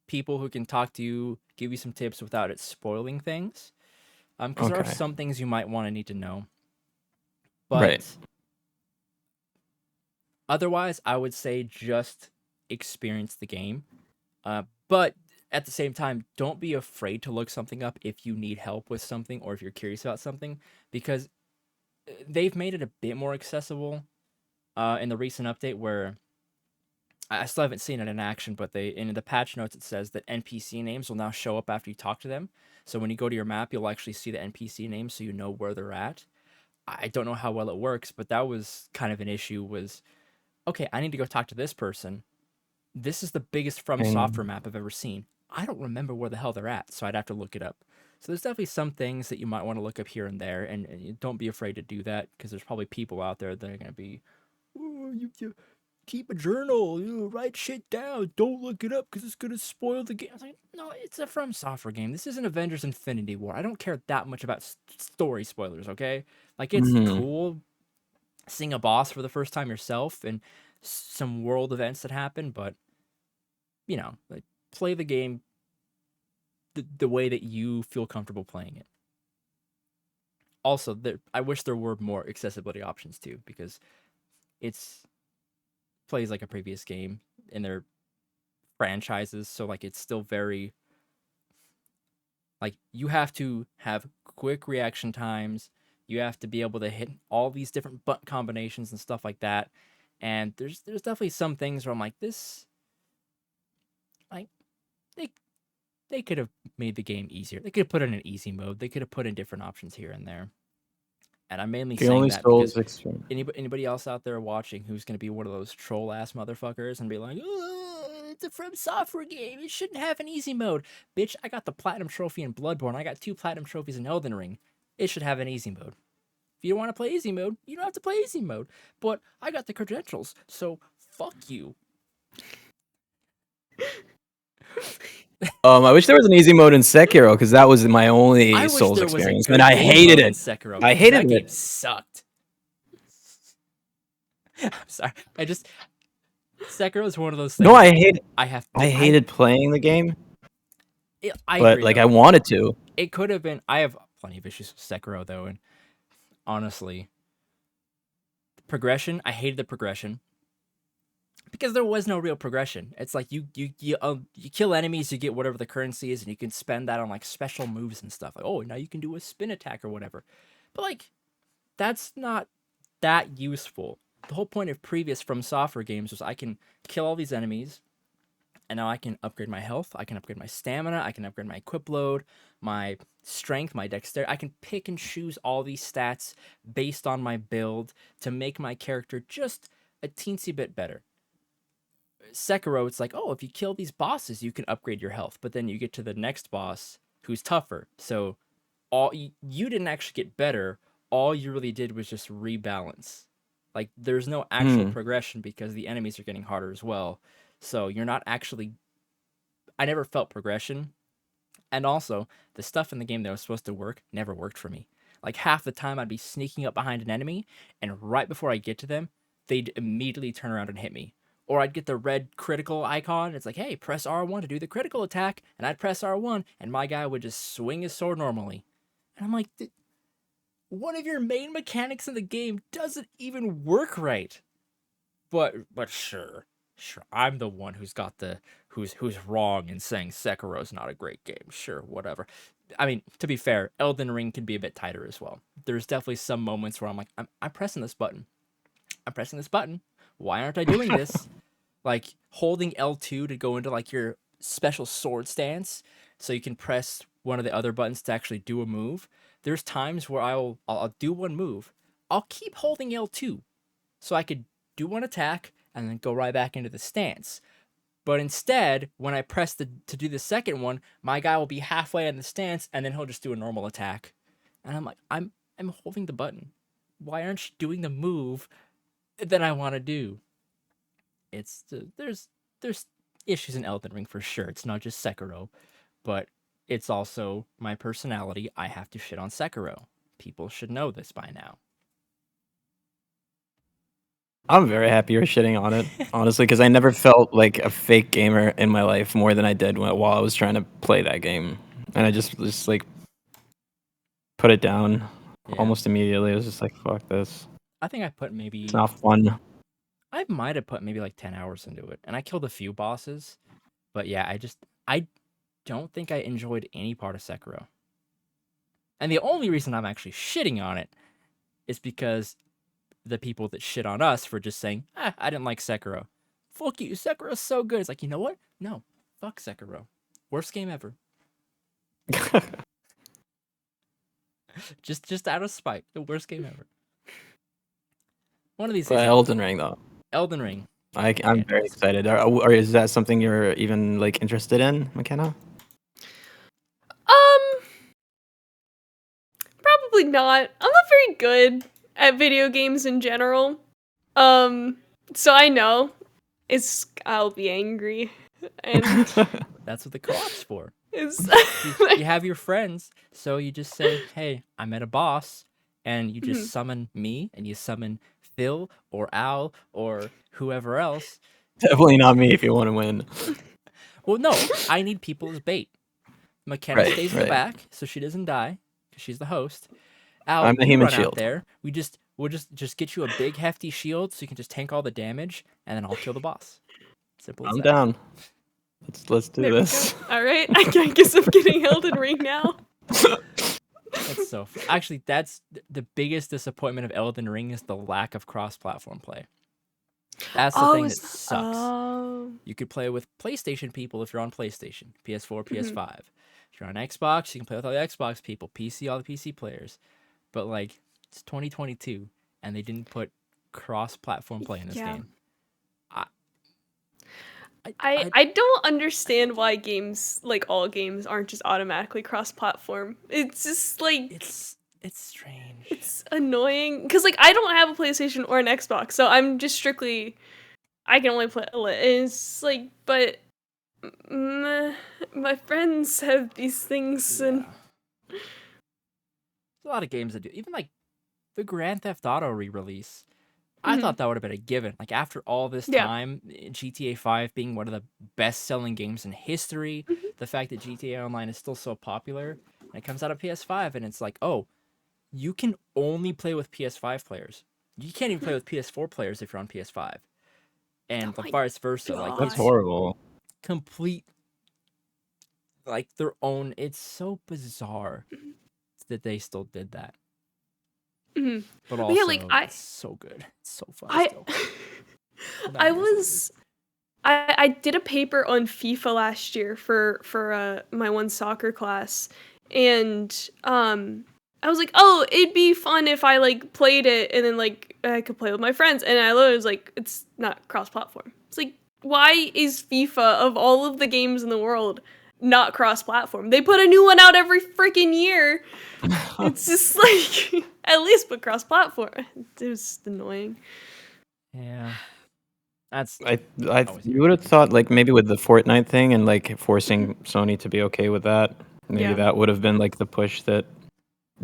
A: people who can talk to you, give you some tips without it spoiling things. Because there are
C: Okay.
A: some things you might want to need to know.
C: Right.
A: But otherwise, I would say just experience the game. But at the same time, don't be afraid to look something up if you need help with something or if you're curious about something, because they've made it a bit more accessible in the recent update, where I still haven't seen it in action, but in the patch notes it says that NPC names will now show up after you talk to them. So when you go to your map, you'll actually see the NPC names so you know where they're at. I don't know how well it works, but that was kind of an issue. Was okay, I need to go talk to this person. This is the biggest From Software map I've ever seen. I don't remember where the hell they're at, so I'd have to look it up. So there's definitely some things that you might want to look up here and there, and don't be afraid to do that, because there's probably people out there that are going to be, oh, you keep a journal, write shit down, don't look it up because it's going to spoil the game. I was like, no, it's a From Software game. This isn't Avengers Infinity War. I don't care that much about story spoilers, okay? Like, it's cool seeing a boss for the first time yourself and some world events that happen, but like, play the game the way that you feel comfortable playing it. Also, I wish there were more accessibility options too, because it's plays like a previous game in their franchises, so like it's still very like you have to have quick reaction times. You have to be able to hit all these different button combinations and stuff like that. And there's definitely some things where I'm like, this, like, they could have made the game easier. They could have put it in an easy mode. They could have put in different options here and there. And I'm mainly saying that because anybody else out there watching who's going to be one of those troll ass motherfuckers and be like, oh, it's a From Software game, it shouldn't have an easy mode. Bitch, I got the platinum trophy in Bloodborne. I got 2 platinum trophies in Elden Ring. It should have an easy mode. If you don't want to play easy mode, you don't have to play easy mode. But I got the credentials, so fuck you.
C: I wish there was an easy mode in Sekiro, because that was my only Souls experience, and I hated it.
A: Sekiro,
C: I hated
A: that
C: it.
A: game sucked. I'm sorry. Sekiro is one of those things.
C: No, I hate it.
A: I
C: hated playing the game.
A: I
C: but
A: agree,
C: like
A: though.
C: I wanted to.
A: It could have been. I have plenty of issues with Sekiro though, and honestly, progression. I hated the progression because there was no real progression. It's like you kill enemies, you get whatever the currency is, and you can spend that on like special moves and stuff. Like, oh, now you can do a spin attack or whatever. But like, that's not that useful. The whole point of previous From Software games was I can kill all these enemies, and now I can upgrade my health, I can upgrade my stamina, I can upgrade my equip load, my strength, my dexterity. I can pick and choose all these stats based on my build to make my character just a teensy bit better. Sekiro, it's like, oh, if you kill these bosses, you can upgrade your health, but then you get to the next boss who's tougher. So you didn't actually get better. All you really did was just rebalance. Like there's no actual progression because the enemies are getting harder as well. So you're not actually. I never felt progression, and also the stuff in the game that was supposed to work never worked for me. Like half the time I'd be sneaking up behind an enemy, and right before I get to them, they'd immediately turn around and hit me. Or I'd get the red critical icon. It's like, hey, press R1 to do the critical attack. And I'd press R1, and my guy would just swing his sword normally. And I'm like, one of your main mechanics in the game doesn't even work right. But sure, I'm the one who's got who's wrong in saying Sekiro's not a great game. Sure, whatever. I mean, to be fair, Elden Ring can be a bit tighter as well. There's definitely some moments where I'm like, I'm pressing this button. I'm pressing this button. Why aren't I doing this? Like holding L2 to go into like your special sword stance so you can press one of the other buttons to actually do a move. There's times where I'll do one move. I'll keep holding L2 so I could do one attack and then go right back into the stance. But instead, when I press to do the second one, my guy will be halfway in the stance and then he'll just do a normal attack. And I'm like, I'm holding the button. Why aren't you doing the move that I want to do? It's there's issues in Elden Ring for sure. It's not just Sekiro, but it's also my personality. I have to shit on Sekiro. People should know this by now.
C: I'm very happy you're shitting on it, honestly, because I never felt like a fake gamer in my life more than I did while I was trying to play that game, and I just like put it down almost immediately. I was just like, "Fuck this."
A: I think I put maybe.
C: It's not fun.
A: I might have put maybe like 10 hours into it, and I killed a few bosses, but yeah, I don't think I enjoyed any part of Sekiro. And the only reason I'm actually shitting on it is because the people that shit on us for just saying, I didn't like Sekiro. Fuck you, Sekiro's so good. It's like, you know what? No, fuck Sekiro. Worst game ever. just out of spite, the worst game ever. One of these
C: But Elden Ring, though.
A: Elden Ring.
C: I'm very excited. Or is that something you're even like interested in, McKenna?
B: Probably not. I'm not very good at video games in general. So I know I'll be angry. And
A: that's what the co-op's for.
B: You
A: have your friends, so you just say, hey, I met a boss, and you just summon me, and you summon Phil or Al or whoever else.
C: Definitely not me if you want to win.
A: Well, no, I need people as bait. McKenna stays in the back, so she doesn't die, because she's the host. Al,
C: I'm the human shield.
A: Out there. We'll just get you a big hefty shield, so you can just tank all the damage, and then I'll kill the boss. Simple as that.
C: I'm down. Let's do this.
B: All right, I guess I'm getting Elden Ring now.
A: That's so fun. Actually, that's the biggest disappointment of Elden Ring is the lack of cross-platform play. That's the thing that sucks. You could play with PlayStation people if you're on PlayStation, PS4, PS5. If you're on Xbox, you can play with all the Xbox people, PC, all the PC players. But like, it's 2022, and they didn't put cross-platform play in this game.
B: I don't understand why games, like all games, aren't just automatically cross-platform. It's just like
A: it's strange.
B: It's annoying because like I don't have a PlayStation or an Xbox, so I'm just strictly I can only play. It's like, but my friends have these things, and
A: there's a lot of games that do. Even like the Grand Theft Auto re-release. I thought that would have been a given. Like, after all this time, GTA 5 being one of the best-selling games in history, the fact that GTA Online is still so popular, and it comes out of PS5, and it's like, oh, you can only play with PS5 players. You can't even play with PS4 players if you're on PS5. and vice versa. Like
C: That's
A: it's
C: horrible.
A: complete, like their own. It's so bizarre that they still did that,
B: Mhm.
A: but
B: But
A: also
B: yeah, like
A: it's so good. It's so fun
B: I
A: still.
B: I
A: 9 years later.
B: was I did a paper on FIFA last year for my one soccer class, and I was like, oh, it'd be fun if I like played it and then like I could play with my friends, and I literally was like, it's not cross-platform. It's like, why is FIFA of all of the games in the world not cross-platform? They put a new one out every freaking year. It's just like at least put cross-platform. It was annoying.
A: Yeah, that's
C: You would have thought like maybe with the Fortnite thing and like forcing Sony to be okay with that, maybe
B: Yeah.
C: that would have been like the push that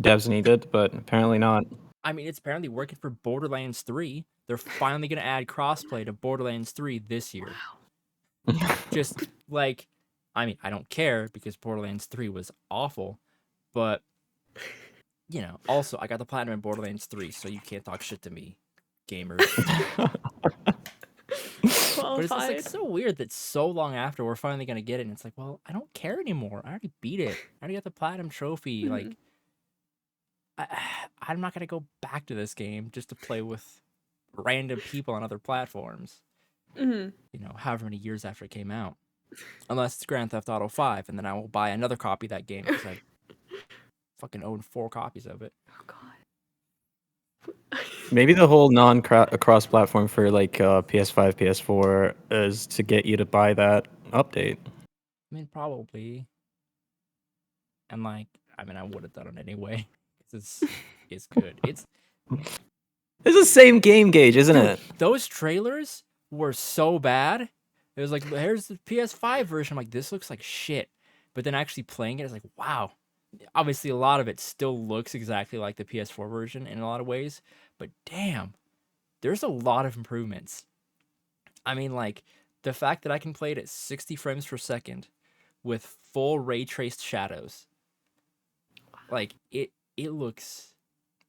C: devs needed, but apparently not.
A: I mean, it's apparently working for Borderlands 3. They're finally gonna add crossplay to Borderlands 3 this year. Just like, I mean, I don't care because Borderlands 3 was awful, but you know, also I got the platinum in Borderlands 3, so you can't talk shit to me, gamers. But it's just like
B: Qualified.
A: so weird that so long after we're finally gonna get it, and it's like, well, I don't care anymore. I already beat it. I already got the platinum trophy. Like, I'm not gonna go back to this game just to play with random people on other platforms.
B: Mhm.
A: You know, however many years after it came out, unless it's Grand Theft Auto 5, and then I will buy another copy of that game because I fucking own 4 copies of it.
B: Oh god.
C: Maybe the whole cross platform for like PS5, PS4 is to get you to buy that update.
A: I mean, probably. And like, I mean, I would have done it anyway. It's good. It's
C: the same game gauge, isn't
A: dude,
C: it?
A: those trailers were so bad. It was like, here's the PS5 version. I'm like, this looks like shit. But then actually playing it, it's like, wow. Obviously, a lot of it still looks exactly like the PS4 version in a lot of ways. But damn, there's a lot of improvements. I mean, like, the fact that I can play it at 60 frames per second with full ray traced shadows. Like, it looks,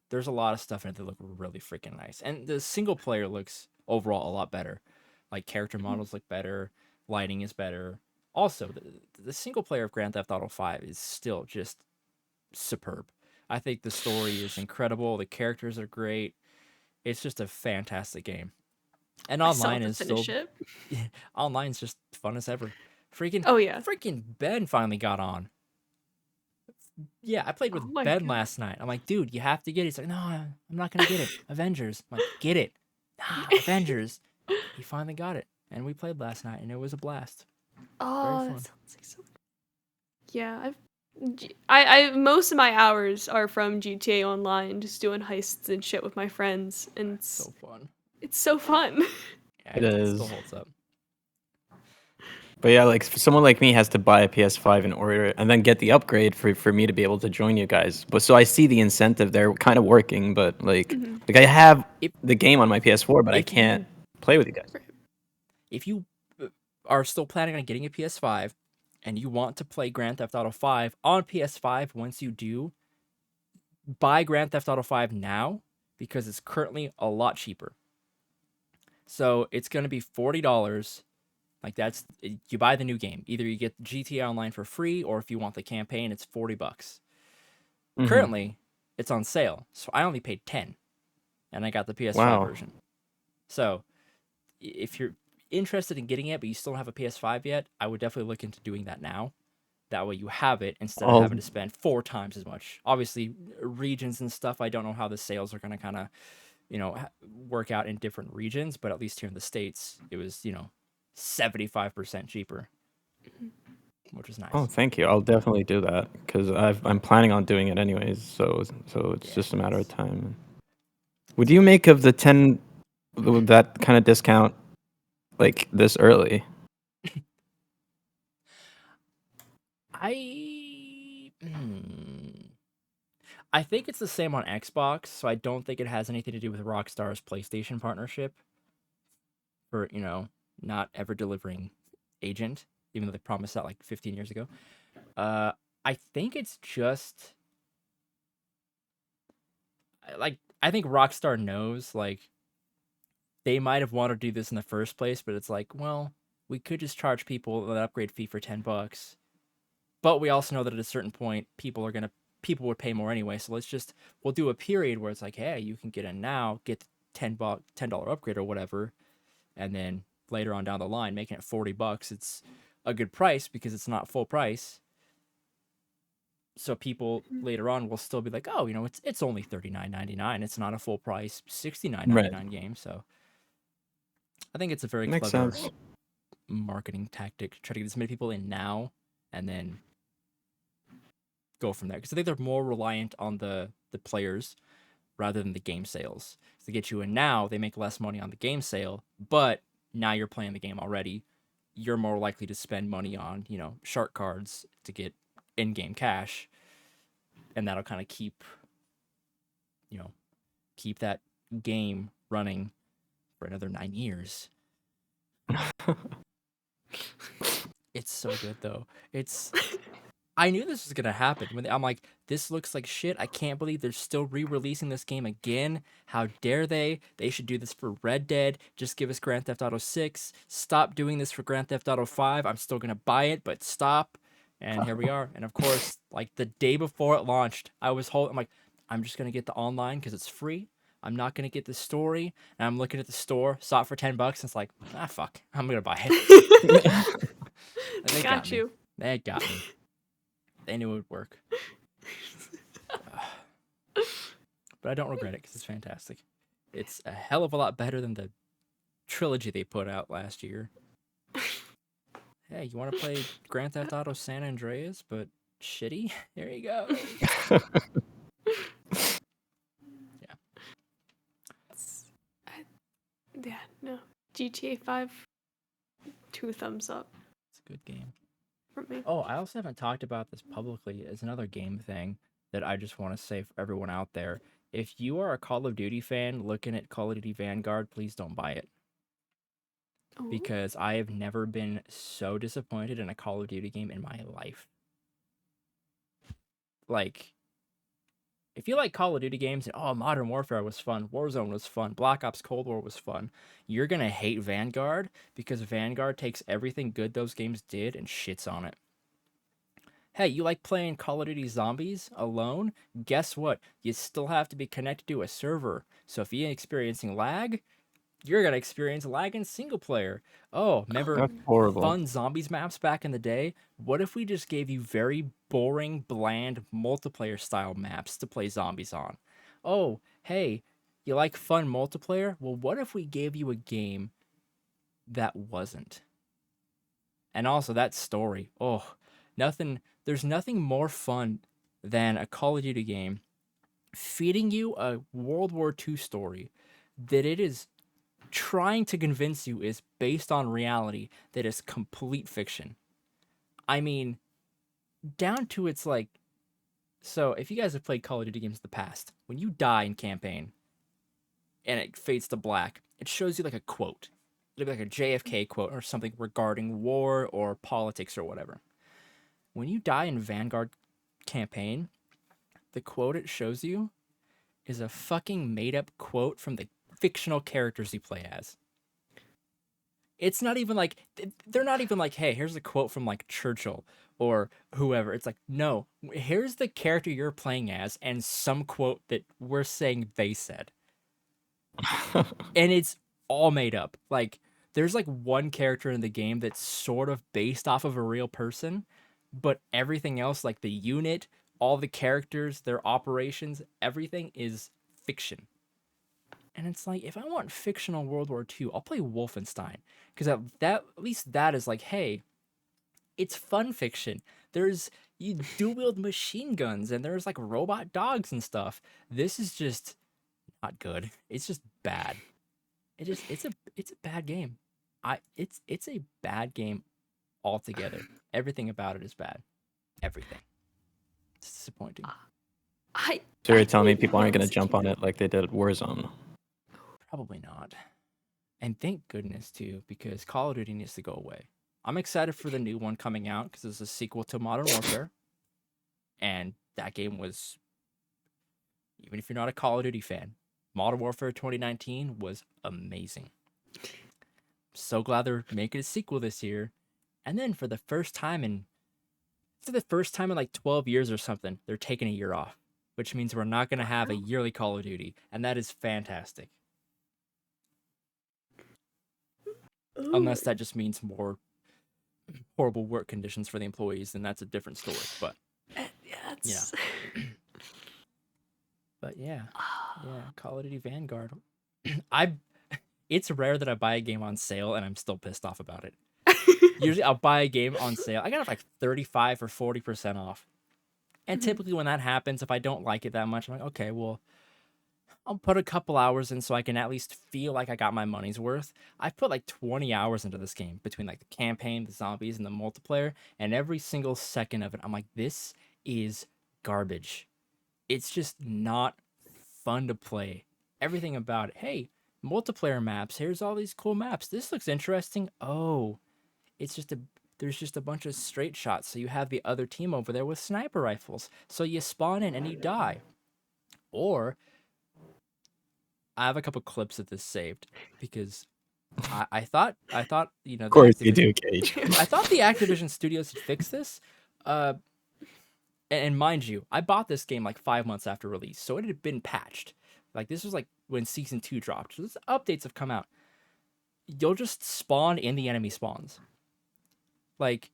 A: there's a lot of stuff in it that look really freaking nice. And the single player looks overall a lot better. Like, character models look better, lighting is better. Also, the single player of Grand Theft Auto 5 is still just superb. I think the story is incredible. The characters are great. It's just a fantastic game. And
B: I still have
A: online
B: to
A: is
B: finish
A: still
B: it.
A: online's just fun as ever.
B: Oh yeah.
A: Freaking Ben finally got on. Yeah, I played
B: Oh
A: with
B: my
A: Ben
B: God.
A: last night. I'm like, dude, you have to get it. He's like, no, I'm not gonna get it. Avengers. I'm like, get it. Nah, Avengers. He finally got it, and we played last night, and it was a blast.
B: Oh,
A: Very
B: that
A: fun.
B: sounds like so. Yeah, I most of my hours are from GTA Online, just doing heists and shit with my friends, and
A: So fun.
B: it's so fun.
A: Yeah,
C: It
A: it
C: is.
A: still holds up.
C: But yeah, like someone like me has to buy a PS5 in order and then get the upgrade for me to be able to join you guys. But so I see the incentive there kind of working, but like I have the game on my PS4, but I
A: if
C: can't
A: you-
C: play with you guys.
A: If you are still planning on getting a PS5 and you want to play Grand Theft Auto 5 on PS5, once you do, buy Grand Theft Auto 5 now because it's currently a lot cheaper. So it's going to be $40. Like that's, you buy the new game. Either you get GTA Online for free, or if you want the campaign, it's $40. Currently, it's on sale, so I only paid 10, and I got the PS5 version. So if you're interested in getting it, but you still don't have a PS5 yet, I would definitely look into doing that now. That way you have it instead of having to spend 4 times as much. Obviously, regions and stuff, I don't know how the sales are going to kind of, work out in different regions, but at least here in the States, it was, 75% cheaper, which is nice.
C: Oh, thank you. I'll definitely do that because I'm planning on doing it anyways. So it's just a matter of time. What do you make of the that kind of discount like this early?
A: I think it's the same on Xbox, so I don't think it has anything to do with Rockstar's PlayStation partnership for, not ever delivering Agent, even though they promised that like 15 years ago. I think it's just like, I think Rockstar knows like they might have wanted to do this in the first place, but it's like, well, we could just charge people an upgrade fee for $10. But we also know that at a certain point, people would pay more anyway. So we'll do a period where it's like, hey, you can get in now, get the $10 upgrade or whatever, and then later on down the line, making it $40. It's a good price because it's not full price. So people later on will still be like, oh, it's only $39.99. It's not a full price $69.99 game. So I think it's a very
C: Makes
A: clever
C: sense.
A: marketing tactic to try to get as many people in now and then go from there. Because I think they're more reliant on the players rather than the game sales. To get you in now, they make less money on the game sale, but now you're playing the game already. You're more likely to spend money on, shark cards to get in-game cash, and that'll kind of keep that game running for another 9 years. It's so good though. I knew this was gonna happen. I'm like, this looks like shit. I can't believe they're still re-releasing this game again. How dare they? They should do this for Red Dead. Just give us Grand Theft Auto 6. Stop doing this for Grand Theft Auto 5. I'm still gonna buy it, but stop. And here we are. And of course, like the day before it launched, I'm like, I'm just gonna get the online because it's free. I'm not gonna get the story. And I'm looking at the store, saw it for $10. And it's like, fuck, I'm gonna buy it. They got me.
B: you.
A: They got me. They knew it would work. But I don't regret it because it's fantastic. It's a hell of a lot better than the trilogy they put out last year. Hey, you want to play Grand Theft Auto San Andreas, but shitty? There you go. Yeah.
B: Yeah, no. GTA 5, 2 thumbs up
A: It's a good game.
B: from me.
A: Oh, I also haven't talked about this publicly. It's another game thing that I just want to say for everyone out there. If you are a Call of Duty fan looking at Call of Duty Vanguard, please don't buy it.
B: Oh.
A: Because I have never been so disappointed in a Call of Duty game in my life. Like, if you like Call of Duty games, and Modern Warfare was fun, Warzone was fun, Black Ops Cold War was fun, you're gonna hate Vanguard because Vanguard takes everything good those games did and shits on it. Hey, you like playing Call of Duty Zombies alone? Guess what? You still have to be connected to a server. So if you're experiencing lag, you're gonna experience lag in single player. Oh, remember
C: That's horrible.
A: fun zombies maps back in the day? What if we just gave you very boring, bland multiplayer style maps to play zombies on? Oh, hey, you like fun multiplayer? Well, what if we gave you a game that wasn't? And also that story. Oh, there's nothing more fun than a Call of Duty game feeding you a World War II story that it is trying to convince you is based on reality that is complete fiction. I mean, down to its like, so if you guys have played Call of Duty games in the past, when you die in campaign and it fades to black, it shows you like a quote. It'll be like a JFK quote or something regarding war or politics or whatever. When you die in Vanguard campaign, the quote it shows you is a fucking made up quote from the fictional characters you play as. It's not even like, they're not even like, hey, here's a quote from like Churchill or whoever. It's like, no, here's the character you're playing as and some quote that we're saying they said. And it's all made up. Like, there's like one character in the game that's sort of based off of a real person, but everything else, like the unit, all the characters, their operations, everything is fiction. And it's like, if I want fictional World War II, I'll play Wolfenstein. Because at least that is like, hey, it's fun fiction. You dual-wield machine guns, and there's like robot dogs and stuff. This is just not good. It's just bad. It's a bad game. It's a bad game altogether. Everything about it is bad. Everything. It's disappointing.
C: So you're telling me people aren't going to jump on it like they did at Warzone?
A: Probably not. And thank goodness, too, because Call of Duty needs to go away. I'm excited for the new one coming out because it's a sequel to Modern Warfare. And that game was, even if you're not a Call of Duty fan, Modern Warfare 2019 was amazing. So glad they're making a sequel this year. And then for the first time in like 12 years or something, they're taking a year off, which means we're not going to have a yearly Call of Duty, and that is fantastic. Unless that just means more horrible work conditions for the employees, then that's a different story. But
B: Yeah,
A: you know. But yeah, Call of Duty Vanguard. It's rare that I buy a game on sale and I'm still pissed off about it. Usually I'll buy a game on sale. I got it like 35 or 40% off. And typically when that happens, if I don't like it that much, I'm like, okay, well, I'll put a couple hours in so I can at least feel like I got my money's worth. I've put like 20 hours into this game between like the campaign, the zombies, and the multiplayer. And every single second of it, I'm like, this is garbage. It's just not fun to play. Everything about it. Hey, multiplayer maps. Here's all these cool maps. This looks interesting. Oh, there's just a bunch of straight shots. So you have the other team over there with sniper rifles. So you spawn in and you die. Or I have a couple clips of this saved because I thought you know,
C: Of course you do, Cage.
A: I thought the Activision studios had fixed this. And mind you, I bought this game like 5 months after release, so it had been patched. Like this was like when Season 2 dropped. So these updates have come out. You'll just spawn in the enemy spawns. Like,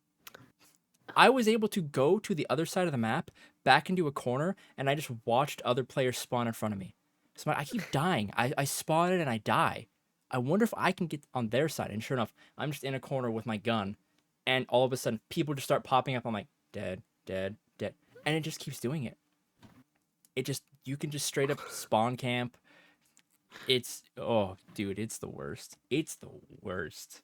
A: I was able to go to the other side of the map, back into a corner, and I just watched other players spawn in front of me. So I keep dying. I spawn in and I die. I wonder if I can get on their side. And sure enough, I'm just in a corner with my gun, and all of a sudden, people just start popping up. I'm like, dead, dead, dead. And it just keeps doing it. You can just straight up spawn camp. Oh, dude, it's the worst. It's the worst.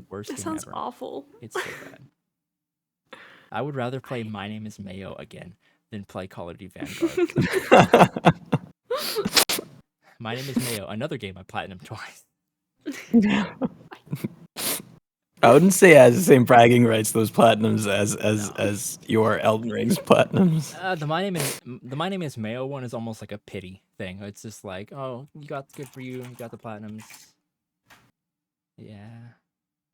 A: Worst
B: That
A: game
B: sounds
A: ever.
B: awful.
A: It's so bad. I would rather play My Name is Mayo again than play Call of Duty Vanguard. My Name is Mayo, another game I platinum twice.
C: I wouldn't say it has the same bragging rights those platinums as your Elden Ring's platinums.
A: The My Name is Mayo one is almost like a pity thing. It's just like, oh, you got good for you. You got the platinums. Yeah.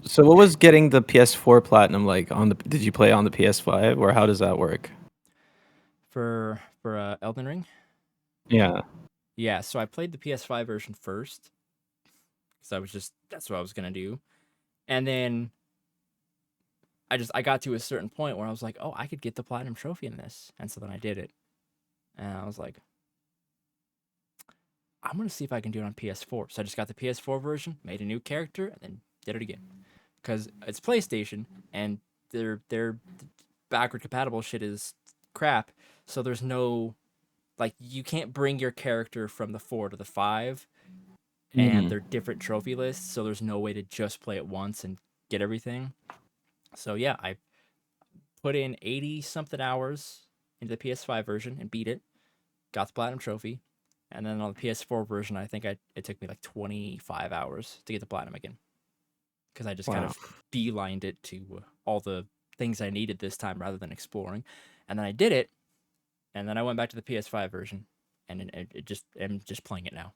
C: So what was getting the PS4 platinum like on the? Did you play on the PS5 or how does that work?
A: For Elden Ring.
C: Yeah.
A: Yeah. So I played the PS5 version first because that's what I was gonna do. And then I got to a certain point where I was like, oh, I could get the platinum trophy in this. And so then I did it. And I was like, I'm going to see if I can do it on PS4. So I just got the PS4 version, made a new character, and then did it again. Because it's PlayStation, and their backward compatible shit is crap. So there's no, like, you can't bring your character from the 4 to the 5. And they're different trophy lists, so there's no way to just play it once and get everything. So yeah, I put in 80-something hours into the PS5 version and beat it. Got the platinum trophy. And then on the PS4 version, I think it took me like 25 hours to get the platinum again. Because I just kind of beelined it to all the things I needed this time rather than exploring. And then I did it, and then I went back to the PS5 version, and I'm just playing it now.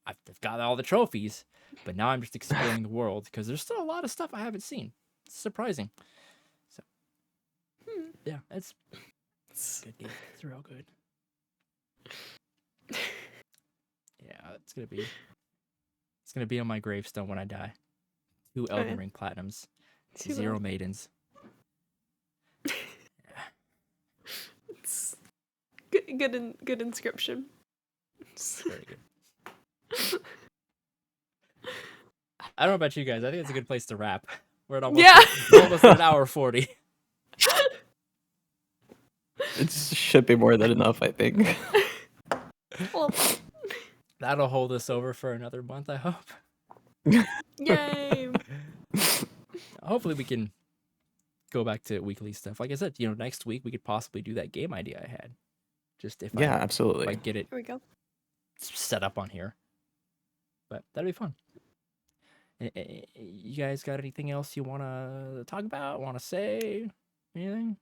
A: I've got all the trophies, but now I'm just exploring the world because there's still a lot of stuff I haven't seen. It's surprising. So, yeah, it's good game. It's real good. Yeah, it's gonna be on my gravestone when I die. 2 Elden Ring platinums, 0 maidens.
B: Yeah. It's good inscription.
A: Very good. I don't know about you guys. I think it's a good place to wrap. We're at almost an hour 40.
C: It should be more than enough, I think.
B: Well,
A: that'll hold us over for another month, I hope.
B: Yay!
A: Hopefully we can go back to weekly stuff. Like I said, next week we could possibly do that game idea I had. Just if
C: absolutely.
A: If I get it
B: Here we go.
A: set up on here. But that'd be fun. You guys got anything else you want to talk about? Want to say? Anything?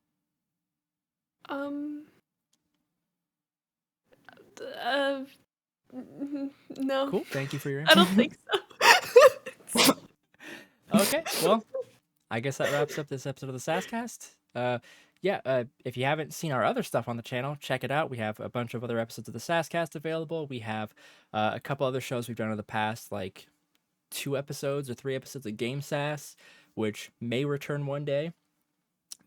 B: No.
A: Cool. Thank you for your
B: I
A: input.
B: don't think so.
A: Okay, well, I guess that wraps up this episode of the Sasscast. If you haven't seen our other stuff on the channel, check it out. We have a bunch of other episodes of the Sasscast available. We have a couple other shows we've done in the past, like 2 episodes or 3 episodes of Game Sass, which may return one day.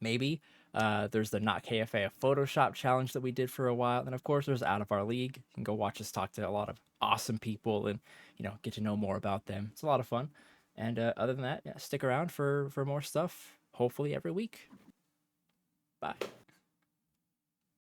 A: Maybe. There's the Not KFA Photoshop challenge that we did for a while. And of course, there's Out of Our League. You can go watch us talk to a lot of awesome people and, get to know more about them. It's a lot of fun. And other than that, stick around for more stuff, hopefully every week. Bye.